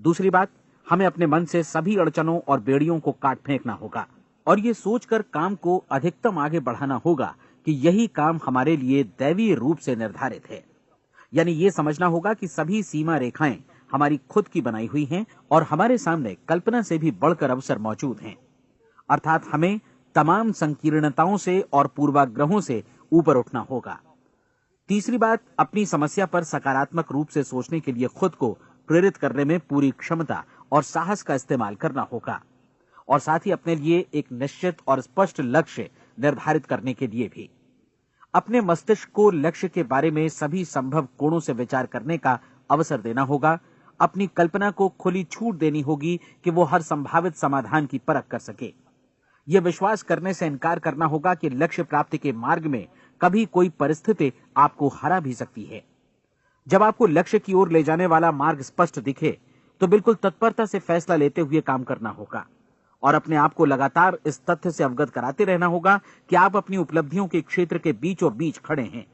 दूसरी बात, हमें अपने मन से सभी अड़चनों और बेड़ियों को काट फेंकना होगा और ये सोचकर काम को अधिकतम आगे बढ़ाना होगा कि यही काम हमारे लिए दैवीय रूप से निर्धारित है। यानी ये समझना होगा कि सभी सीमा रेखाएं हमारी खुद की बनाई हुई हैं और हमारे सामने कल्पना से भी बढ़कर अवसर मौजूद हैं। अर्थात हमें तमाम संकीर्णताओं से और पूर्वाग्रहों से ऊपर उठना होगा। तीसरी बात, अपनी समस्या पर सकारात्मक रूप से सोचने के लिए खुद को प्रेरित करने में पूरी क्षमता और साहस का इस्तेमाल करना होगा और साथ ही अपने लिए एक निश्चित और स्पष्ट लक्ष्य निर्धारित करने के लिए भी। अपने मस्तिष्क को लक्ष्य के बारे में सभी संभव कोणों से विचार करने का अवसर देना होगा। अपनी कल्पना को खुली छूट देनी होगी कि वो हर संभावित समाधान की परख कर सके। यह विश्वास करने से इनकार करना होगा कि लक्ष्य प्राप्ति के मार्ग में कभी कोई परिस्थिति आपको हरा भी सकती है। जब आपको लक्ष्य की ओर ले जाने वाला मार्ग स्पष्ट दिखे तो बिल्कुल तत्परता से फैसला लेते हुए काम करना होगा और अपने आप को लगातार इस तथ्य से अवगत कराते रहना होगा कि आप अपनी उपलब्धियों के क्षेत्र के बीचों बीच खड़े हैं।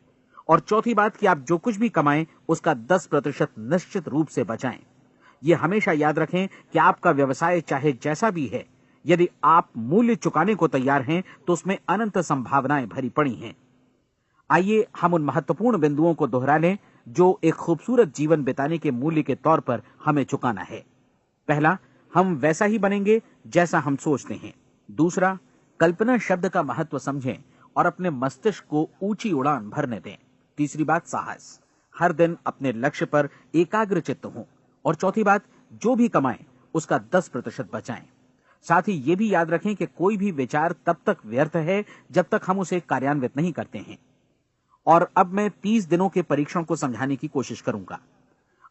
और चौथी बात कि आप जो कुछ भी कमाएं उसका 10% निश्चित रूप से बचाएं। यह हमेशा याद रखें कि आपका व्यवसाय चाहे जैसा भी है, यदि आप मूल्य चुकाने को तैयार हैं तो उसमें अनंत संभावनाएं भरी पड़ी हैं। आइए हम उन महत्वपूर्ण बिंदुओं को दोहरा लें जो एक खूबसूरत जीवन बिताने के मूल्य के तौर पर हमें चुकाना है। पहला, हम वैसा ही बनेंगे जैसा हम सोचते हैं। दूसरा, कल्पना शब्द का महत्व समझें और अपने मस्तिष्क को ऊंची उड़ान भरने दें। तीसरी बात, साहस, हर दिन अपने लक्ष्य पर एकाग्र चित्त हों। और चौथी बात, जो भी कमाएं उसका 10% बचाएं। साथ ही ये भी याद रखें कि कोई भी विचार तब तक व्यर्थ है जब तक हम उसे कार्यान्वित नहीं करते हैं। और अब मैं 30 दिनों के परीक्षण को समझाने की कोशिश करूंगा।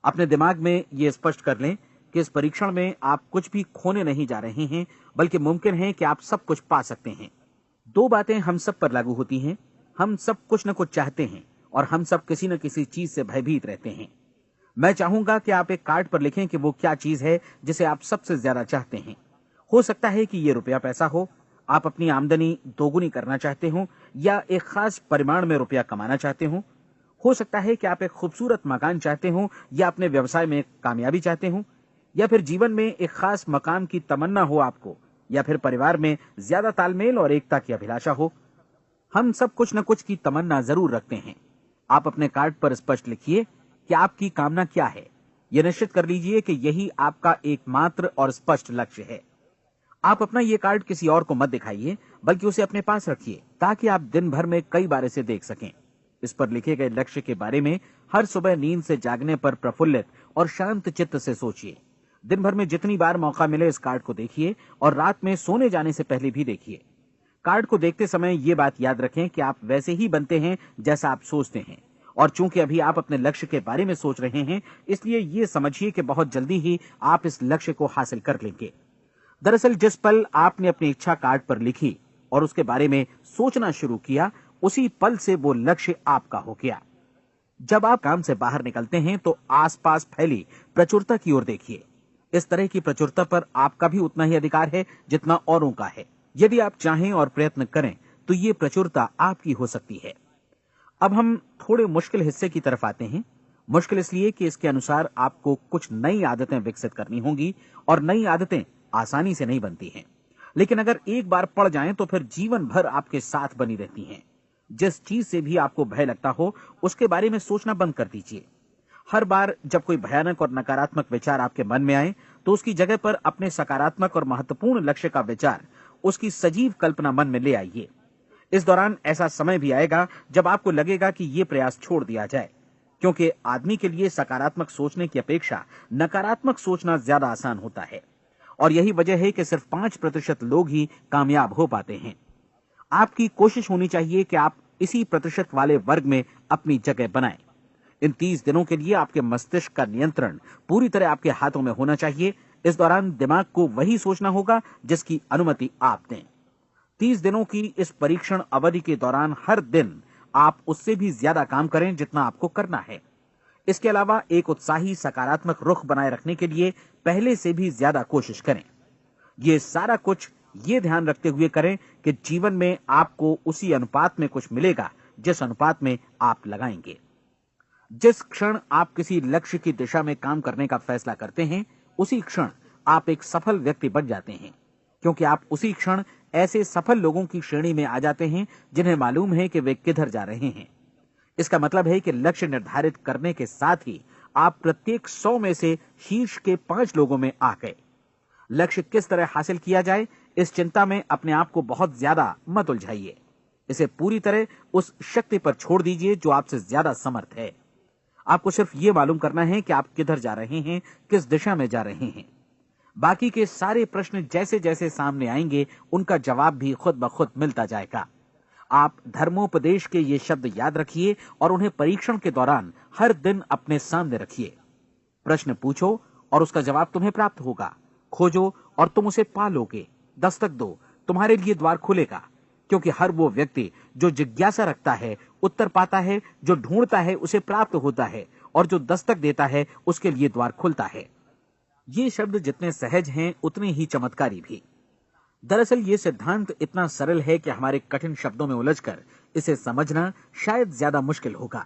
अपने दिमाग में यह स्पष्ट कर लें कि इस परीक्षण में आप कुछ भी खोने नहीं जा रहे हैं, बल्कि मुमकिन है कि आप सब कुछ पा सकते हैं। दो बातें हम सब पर लागू होती हैं। हम सब कुछ न कुछ चाहते हैं और हम सब किसी न किसी चीज से भयभीत रहते हैं। मैं चाहूंगा कि आप एक कार्ड पर लिखें कि वो क्या चीज है जिसे आप सबसे ज्यादा चाहते हैं। हो सकता है कि ये रुपया पैसा हो, आप अपनी आमदनी दोगुनी करना चाहते हो, या एक खास परिमाण में रुपया कमाना चाहते हो सकता है कि आप एक खूबसूरत मकान चाहते हो, या अपने व्यवसाय में कामयाबी चाहते हो, या फिर जीवन में एक खास मकाम की तमन्ना हो आपको, या फिर परिवार में ज्यादा तालमेल और एकता की अभिलाषा हो। हम सब कुछ न कुछ की तमन्ना जरूर रखते हैं। आप अपने कार्ड पर स्पष्ट लिखिए कि आपकी कामना क्या है। यह निश्चित कर लीजिए कि यही आपका एकमात्र और स्पष्ट लक्ष्य है। आप अपना ये कार्ड किसी और को मत दिखाइए, बल्कि उसे अपने पास रखिए ताकि आप दिन भर में कई बार इसे देख सकें। इस पर लिखे गए लक्ष्य के बारे में हर सुबह नींद से जागने पर प्रफुल्लित और शांत चित्त से सोचिए। दिन भर में जितनी बार मौका मिले इस कार्ड को देखिए और रात में सोने जाने से पहले भी देखिए। कार्ड को देखते समय ये बात याद रखें कि आप वैसे ही बनते हैं जैसा आप सोचते हैं। और चूंकि अभी आप अपने लक्ष्य के बारे में सोच रहे हैं, इसलिए ये समझिए कि बहुत जल्दी ही आप इस लक्ष्य को हासिल कर लेंगे। दरअसल जिस पल आपने अपनी इच्छा कार्ड पर लिखी और उसके बारे में सोचना शुरू किया, उसी पल से वो लक्ष्य आपका हो गया। जब आप काम से बाहर निकलते हैं तो आसपास फैली प्रचुरता की ओर देखिए। इस तरह की प्रचुरता पर आपका भी उतना ही अधिकार है जितना औरों का है। यदि आप चाहें और प्रयत्न करें तो ये प्रचुरता आपकी हो सकती है। अब हम थोड़े मुश्किल हिस्से की तरफ आते हैं। मुश्किल इसलिए कि इसके अनुसार आपको कुछ नई आदतें विकसित करनी होंगी, और नई आदतें आसानी से नहीं बनती हैं, लेकिन अगर एक बार पड़ जाएं तो फिर जीवन भर आपके साथ बनी रहती हैं। जिस चीज से भी आपको भय लगता हो उसके बारे में सोचना बंद कर दीजिए। हर बार जब कोई भयानक और नकारात्मक विचार आपके मन में आए तो उसकी जगह पर अपने सकारात्मक और महत्वपूर्ण लक्ष्य का विचार, उसकी सजीव कल्पना मन में ले आइए। इस दौरान ऐसा समय भी आएगा जब आपको लगेगा कि ये प्रयास छोड़ दिया जाए, क्योंकि आदमी के लिए सकारात्मक सोचने की अपेक्षा नकारात्मक सोचना ज्यादा आसान होता है। और यही वजह है कि सिर्फ 5% लोग ही कामयाब हो पाते हैं। आपकी कोशिश होनी चाहिए कि आप इसी प्रतिशत वाले वर्ग में अपनी जगह बनाएं। इन 30 दिनों के लिए आपके मस्तिष्क का नियंत्रण पूरी तरह आपके हाथों में होना चाहिए। इस दौरान दिमाग को वही सोचना होगा जिसकी अनुमति आप दें। 30 दिनों की इस परीक्षण अवधि के दौरान हर दिन आप उससे भी ज्यादा काम करें जितना आपको करना है। इसके अलावा एक उत्साही सकारात्मक रुख बनाए रखने के लिए पहले से भी ज्यादा कोशिश करें। ये सारा कुछ ये ध्यान रखते हुए करें कि जीवन में आपको उसी अनुपात में कुछ मिलेगा जिस अनुपात में आप लगाएंगे। जिस क्षण आप किसी लक्ष्य की दिशा में काम करने का फैसला करते हैं, उसी क्षण आप एक सफल व्यक्ति बन जाते हैं, क्योंकि आप उसी क्षण ऐसे सफल लोगों की श्रेणी में आ जाते हैं जिन्हें मालूम है कि वे किधर जा रहे हैं। इसका मतलब है कि लक्ष्य निर्धारित करने के साथ ही आप प्रत्येक 100 में से शीर्ष के 5 लोगों में आ गए। लक्ष्य किस तरह हासिल किया जाए, इस चिंता में अपने आप को बहुत ज्यादा मत उलझाइए। इसे पूरी तरह उस शक्ति पर छोड़ दीजिए जो आपसे ज्यादा समर्थ है। आपको सिर्फ ये मालूम करना है कि आप किधर जा रहे हैं, किस दिशा में जा रहे हैं। बाकी के सारे प्रश्न जैसे जैसे सामने आएंगे उनका जवाब भी खुद ब खुद मिलता जाएगा। आप धर्मोपदेश के ये शब्द याद रखिए और उन्हें परीक्षण के दौरान हर दिन अपने सामने रखिए। प्रश्न पूछो और उसका जवाब तुम्हें प्राप्त होगा। खोजो और तुम उसे पा लोगे। दस्तक दो, तुम्हारे लिए द्वार खुलेगा, क्योंकि हर वो व्यक्ति जो जिज्ञासा रखता है उत्तर पाता है, जो ढूंढता है उसे प्राप्त होता है, और जो दस्तक देता है उसके लिए द्वार खुलता है। ये शब्द जितने सहज हैं उतने ही चमत्कारी भी। दरअसल ये सिद्धांत इतना सरल है कि हमारे कठिन शब्दों में उलझकर इसे समझना शायद ज्यादा मुश्किल होगा।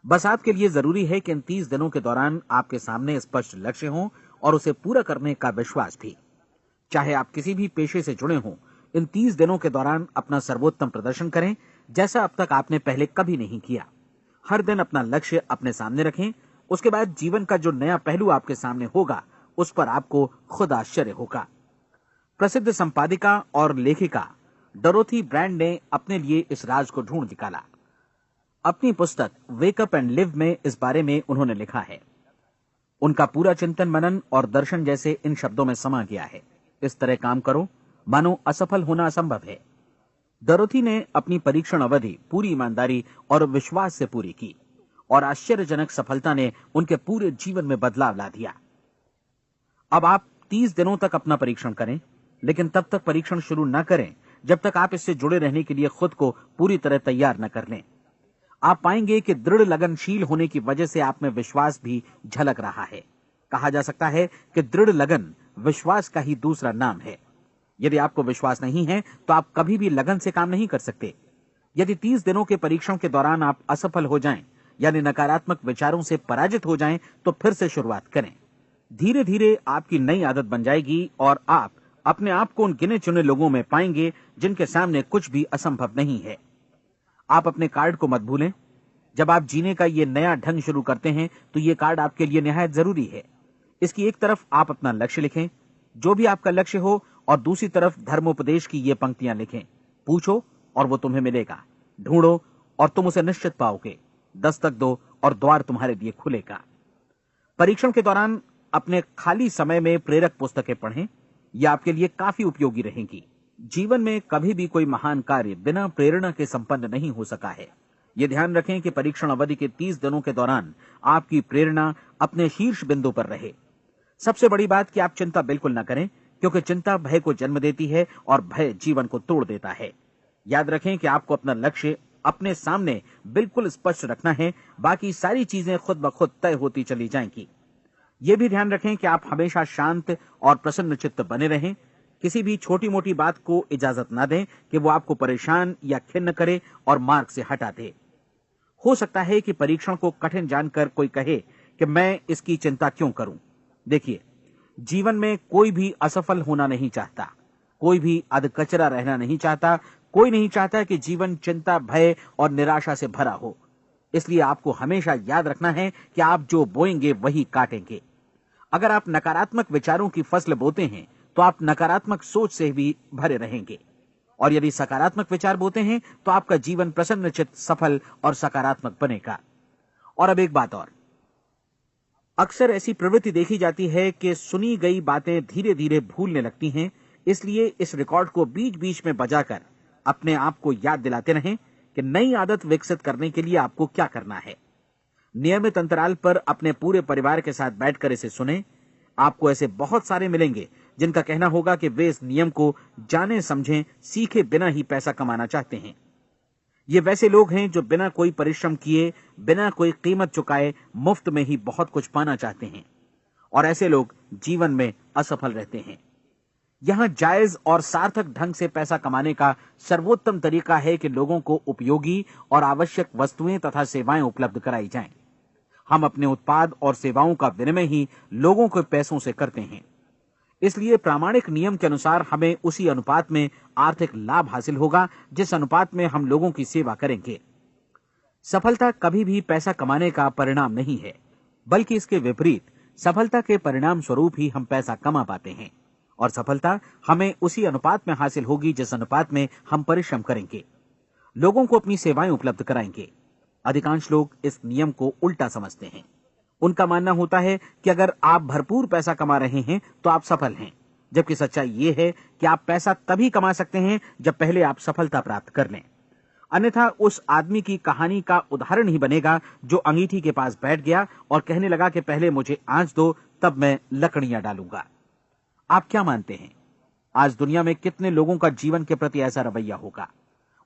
बस आपके लिए जरूरी है कि इन 30 दिनों के दौरान आपके सामने स्पष्ट लक्ष्य हो और उसे पूरा करने का विश्वास भी। चाहे आप किसी भी पेशे से जुड़े हों, इन 30 दिनों के दौरान अपना सर्वोत्तम प्रदर्शन करें, जैसा अब तक आपने पहले कभी नहीं किया। हर दिन अपना लक्ष्य अपने सामने रखें। उसके बाद जीवन का जो नया पहलू आपके सामने होगा उस पर आपको खुद आश्चर्य होगा। प्रसिद्ध संपादिका और लेखिका डोरोथी ब्रैंड ने अपने लिए इस राज को ढूंढ निकाला। अपनी पुस्तक वेक अप एंड लिव में इस बारे में उन्होंने लिखा है। उनका पूरा चिंतन मनन और दर्शन जैसे इन शब्दों में समा गया है। इस तरह काम करो मानो असफल होना असंभव है। डोरोथी ने अपनी परीक्षण अवधि पूरी ईमानदारी और विश्वास से पूरी की और आश्चर्यजनक सफलता ने उनके पूरे जीवन में बदलाव ला दिया। अब आप 30 दिनों तक अपना परीक्षण करें, लेकिन तब तक परीक्षण शुरू न करें जब तक आप इससे जुड़े रहने के लिए खुद को पूरी तरह तैयार न कर लें। आप पाएंगे कि दृढ़ लगनशील होने की वजह से आप में विश्वास भी झलक रहा है। कहा जा सकता है कि दृढ़ लगन विश्वास का ही दूसरा नाम है। यदि आपको विश्वास नहीं है तो आप कभी भी लगन से काम नहीं कर सकते। यदि 30 दिनों के परीक्षण के दौरान आप असफल हो जाएं, यानी नकारात्मक विचारों से पराजित हो जाएं, तो फिर से शुरुआत करें। धीरे धीरे आपकी नई आदत बन जाएगी और आप अपने आप को उन गिने चुने लोगों में पाएंगे जिनके सामने कुछ भी असंभव नहीं है। आप अपने कार्ड को मत भूलें। जब आप जीने का ये नया ढंग शुरू करते हैं तो ये कार्ड आपके लिए निहायत जरूरी है। इसकी एक तरफ आप अपना लक्ष्य लिखें, जो भी आपका लक्ष्य हो, और दूसरी तरफ धर्मोपदेश की ये पंक्तियां लिखें। पूछो और वो तुम्हें मिलेगा, ढूंढो और तुम उसे निश्चित पाओगे, दस्तक दो और द्वार तुम्हारे लिए खुलेगा। परीक्षण के दौरान अपने खाली समय में प्रेरक पुस्तकें पढ़ें। यह आपके लिए काफी उपयोगी रहेंगी। जीवन में कभी भी कोई महान कार्य बिना प्रेरणा के संपन्न नहीं हो सका है। ये ध्यान रखें कि परीक्षण अवधि के 30 दिनों के दौरान आपकी प्रेरणा अपने शीर्ष बिंदु पर रहे। सबसे बड़ी बात कि आप चिंता बिल्कुल न करें, क्योंकि चिंता भय को जन्म देती है और भय जीवन को तोड़ देता है। याद रखें कि आपको अपना लक्ष्य अपने सामने बिल्कुल स्पष्ट रखना है, बाकी सारी चीजें खुद ब खुद तय होती चली जाएंगी। ये भी ध्यान रखें कि आप हमेशा शांत और प्रसन्न चित्त बने रहें। किसी भी छोटी मोटी बात को इजाजत ना दें कि वो आपको परेशान या खिन्न करे और मार्ग से हटा दे। हो सकता है कि परीक्षण को कठिन जानकर कोई कहे कि मैं इसकी चिंता क्यों करूं। देखिए, जीवन में कोई भी असफल होना नहीं चाहता, कोई भी अधकचरा रहना नहीं चाहता, कोई नहीं चाहता कि जीवन चिंता, भय और निराशा से भरा हो। इसलिए आपको हमेशा याद रखना है कि आप जो बोएंगे वही काटेंगे। अगर आप नकारात्मक विचारों की फसल बोते हैं तो आप नकारात्मक सोच से भी भरे रहेंगे, और यदि सकारात्मक विचार बोते हैं तो आपका जीवन प्रसन्नचित्त, सफल और सकारात्मक बनेगा। और अब एक बात और, अक्सर ऐसी प्रवृत्ति देखी जाती है कि सुनी गई बातें धीरे धीरे भूलने लगती हैं। इसलिए इस रिकॉर्ड को बीच बीच में बजाकर अपने आप को याद दिलाते रहें कि नई आदत विकसित करने के लिए आपको क्या करना है। नियमित अंतराल पर अपने पूरे परिवार के साथ बैठकर इसे सुनें। आपको ऐसे बहुत सारे मिलेंगे जिनका कहना होगा कि वे इस नियम को जाने समझें सीखे बिना ही पैसा कमाना चाहते हैं। ये वैसे लोग हैं जो बिना कोई परिश्रम किए, बिना कोई कीमत चुकाए मुफ्त में ही बहुत कुछ पाना चाहते हैं, और ऐसे लोग जीवन में असफल रहते हैं। यहां जायज और सार्थक ढंग से पैसा कमाने का सर्वोत्तम तरीका है कि लोगों को उपयोगी और आवश्यक वस्तुएं तथा सेवाएं उपलब्ध कराई जाएं। हम अपने उत्पाद और सेवाओं का विनिमय ही लोगों के पैसों से करते हैं। इसलिए प्रामाणिक नियम के अनुसार हमें उसी अनुपात में आर्थिक लाभ हासिल होगा जिस अनुपात में हम लोगों की सेवा करेंगे। सफलता कभी भी पैसा कमाने का परिणाम नहीं है, बल्कि इसके विपरीत सफलता के परिणाम स्वरूप ही हम पैसा कमा पाते हैं, और सफलता हमें उसी अनुपात में हासिल होगी जिस अनुपात में हम परिश्रम करेंगे, लोगों को अपनी सेवाएं उपलब्ध कराएंगे। अधिकांश लोग इस नियम को उल्टा समझते हैं। उनका मानना होता है कि अगर आप भरपूर पैसा कमा रहे हैं तो आप सफल हैं, जबकि सच्चाई ये है कि आप पैसा तभी कमा सकते हैं जब पहले आप सफलता प्राप्त कर लें। अन्यथा उस आदमी की कहानी का उदाहरण ही बनेगा जो अंगीठी के पास बैठ गया और कहने लगा कि पहले मुझे आंच दो, तब मैं लकड़ियां डालूंगा। आप क्या मानते हैं, आज दुनिया में कितने लोगों का जीवन के प्रति ऐसा रवैया होगा?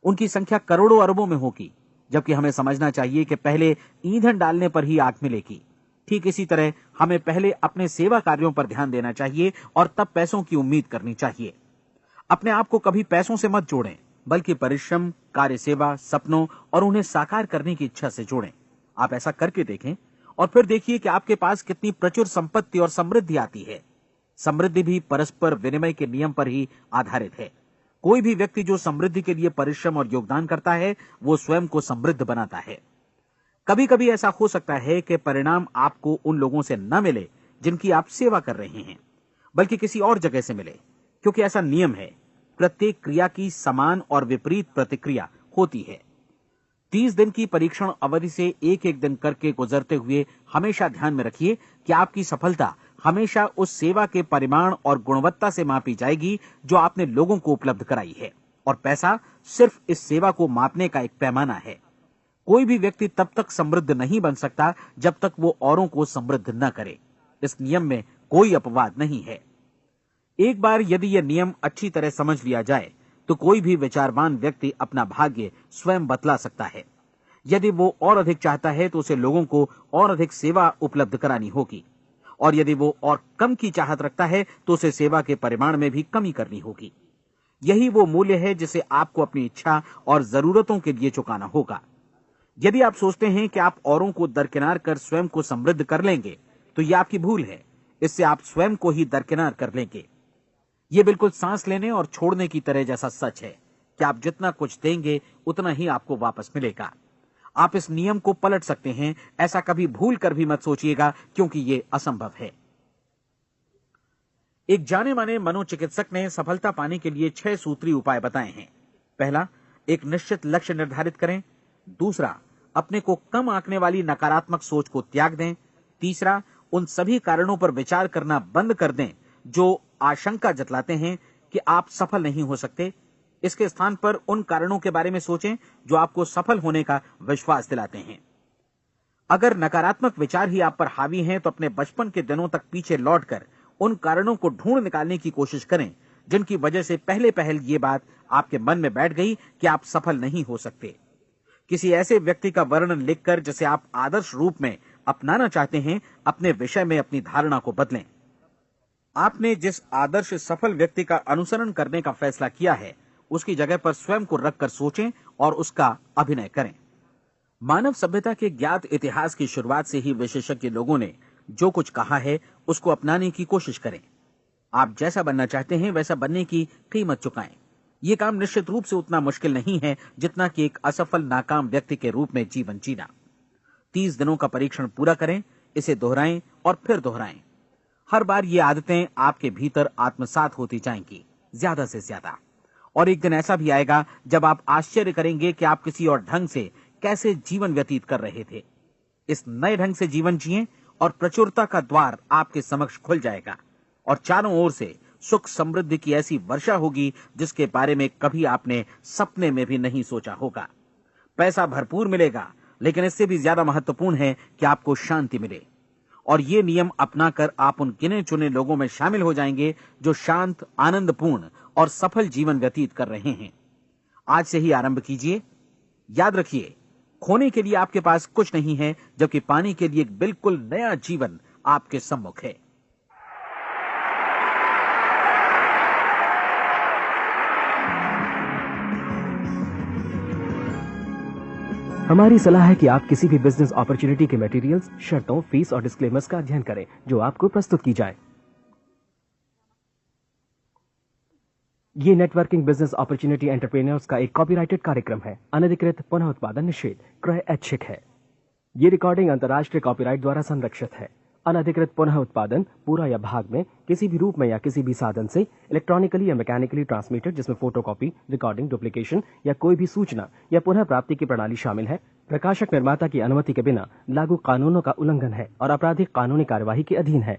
उनकी संख्या करोड़ों अरबों में होगी, जबकि हमें समझना चाहिए कि पहले ईंधन डालने पर ही आग मिलेगी। ठीक इसी तरह हमें पहले अपने सेवा कार्यों पर ध्यान देना चाहिए और तब पैसों की उम्मीद करनी चाहिए। अपने आप को कभी पैसों से मत जोड़ें, बल्कि परिश्रम, कार्य सेवा, सपनों और उन्हें साकार करने की इच्छा से जोड़ें। आप ऐसा करके देखें और फिर देखिए कि आपके पास कितनी प्रचुर संपत्ति और समृद्धि आती है। समृद्धि भी परस्पर विनिमय के नियम पर ही आधारित है। कोई भी व्यक्ति जो समृद्धि के लिए परिश्रम और योगदान करता है, वो स्वयं को समृद्ध बनाता है। कभी कभी ऐसा हो सकता है कि परिणाम आपको उन लोगों से न मिले जिनकी आप सेवा कर रहे हैं, बल्कि किसी और जगह से मिले, क्योंकि ऐसा नियम है, प्रत्येक क्रिया की समान और विपरीत प्रतिक्रिया होती है। 30 दिन की परीक्षण अवधि से एक एक दिन करके गुजरते हुए हमेशा ध्यान में रखिए कि आपकी सफलता हमेशा उस सेवा के परिमाण और गुणवत्ता से मापी जाएगी जो आपने लोगों को उपलब्ध कराई है, और पैसा सिर्फ इस सेवा को मापने का एक पैमाना है। कोई भी व्यक्ति तब तक समृद्ध नहीं बन सकता जब तक वो औरों को समृद्ध न करे। इस नियम में कोई अपवाद नहीं है। एक बार यदि यह नियम अच्छी तरह समझ लिया जाए तो कोई भी विचारवान व्यक्ति अपना भाग्य स्वयं बतला सकता है। यदि वो और अधिक चाहता है तो उसे लोगों को और अधिक सेवा उपलब्ध करानी होगी, और यदि वो और कम की चाहत रखता है तो उसे सेवा के परिमाण में भी कमी करनी होगी। यही वो मूल्य है जिसे आपको अपनी इच्छा और जरूरतों के लिए चुकाना होगा। यदि आप सोचते हैं कि आप औरों को दरकिनार कर स्वयं को समृद्ध कर लेंगे तो यह आपकी भूल है। इससे आप स्वयं को ही दरकिनार कर लेंगे। यह बिल्कुल सांस लेने और छोड़ने की तरह जैसा सच है कि आप जितना कुछ देंगे उतना ही आपको वापस मिलेगा। आप इस नियम को पलट सकते हैं, ऐसा कभी भूल कर भी मत सोचिएगा, क्योंकि यह असंभव है। एक जाने माने मनोचिकित्सक ने सफलता पाने के लिए 6 सूत्री उपाय बताए हैं। पहला, एक निश्चित लक्ष्य निर्धारित करें। दूसरा, अपने को कम आंकने वाली नकारात्मक सोच को त्याग दें। तीसरा, उन सभी कारणों पर विचार करना बंद कर दें जो आशंका जतलाते हैं कि आप सफल नहीं हो सकते। इसके स्थान पर उन कारणों के बारे में सोचें जो आपको सफल होने का विश्वास दिलाते हैं। अगर नकारात्मक विचार ही आप पर हावी हैं तो अपने बचपन के दिनों तक पीछे लौटकर उन कारणों को ढूंढ निकालने की कोशिश करें जिनकी वजह से पहले पहल ये बात आपके मन में बैठ गई कि आप सफल नहीं हो सकते। किसी ऐसे व्यक्ति का वर्णन लिखकर जिसे आप आदर्श रूप में अपनाना चाहते हैं, अपने विषय में अपनी धारणा को बदलें। आपने जिस आदर्श सफल व्यक्ति का अनुसरण करने का फैसला किया है उसकी जगह पर स्वयं को रखकर सोचें और उसका अभिनय करें। मानव सभ्यता के ज्ञात इतिहास की शुरुआत से ही विशेषज्ञ लोगों ने जो कुछ कहा है उसको अपनाने की कोशिश करें। आप जैसा बनना चाहते हैं वैसा बनने की कीमत चुकाएं। यह काम निश्चित रूप से उतना मुश्किल नहीं है जितना कि एक असफल नाकाम व्यक्ति के रूप में जीवन जीना। 30 दिनों का परीक्षण पूरा करें, इसे दोहराएं और फिर दोहराएं। हर बार ये आदतें आपके भीतर आत्मसात होती जाएंगी, ज्यादा से ज्यादा। और एक दिन ऐसा भी आएगा जब आप आश्चर्य करेंगे कि आप किसी और ढंग से कैसे जीवन व्यतीत कर रहे थे। इस नए ढंग से जीवन जिएं और प्रचुरता का द्वार आपके समक्ष खुल जाएगा और चारों ओर से सुख समृद्धि की ऐसी वर्षा होगी जिसके बारे में कभी आपने सपने में भी नहीं सोचा होगा। पैसा भरपूर मिलेगा, लेकिन इससे भी ज्यादा महत्वपूर्ण है कि आपको शांति मिले। और ये नियम अपनाकर आप उन गिने चुने लोगों में शामिल हो जाएंगे जो शांत, आनंदपूर्ण और सफल जीवन व्यतीत कर रहे हैं। आज से ही आरंभ कीजिए। याद रखिए, खोने के लिए आपके पास कुछ नहीं है, जबकि पाने के लिए एक बिल्कुल नया जीवन आपके सम्मुख है। हमारी सलाह है कि आप किसी भी बिजनेस अपॉर्चुनिटी के मटेरियल्स, शर्तों, फीस और डिस्क्लेमर्स का अध्ययन करें जो आपको प्रस्तुत की जाए। ये नेटवर्किंग बिजनेस अपॉर्चुनिटी एंटरप्रेन्योर्स का एक कॉपीराइटेड कार्यक्रम है। अनधिकृत पुनः उत्पादन निषेध, क्रय ऐच्छिक है। ये रिकॉर्डिंग अंतर्राष्ट्रीय कॉपीराइट द्वारा संरक्षित है। अनधिकृत पुनः उत्पादन पूरा या भाग में किसी भी रूप में या किसी भी साधन से इलेक्ट्रॉनिकली या मैकेनिकली ट्रांसमिटेड जिसमें फोटोकॉपी, रिकॉर्डिंग, डुप्लीकेशन या कोई भी सूचना या पुनः प्राप्ति की प्रणाली शामिल है, प्रकाशक निर्माता की अनुमति के बिना लागू कानूनों का उल्लंघन है और आपराधिक कानूनी कार्यवाही के अधीन है।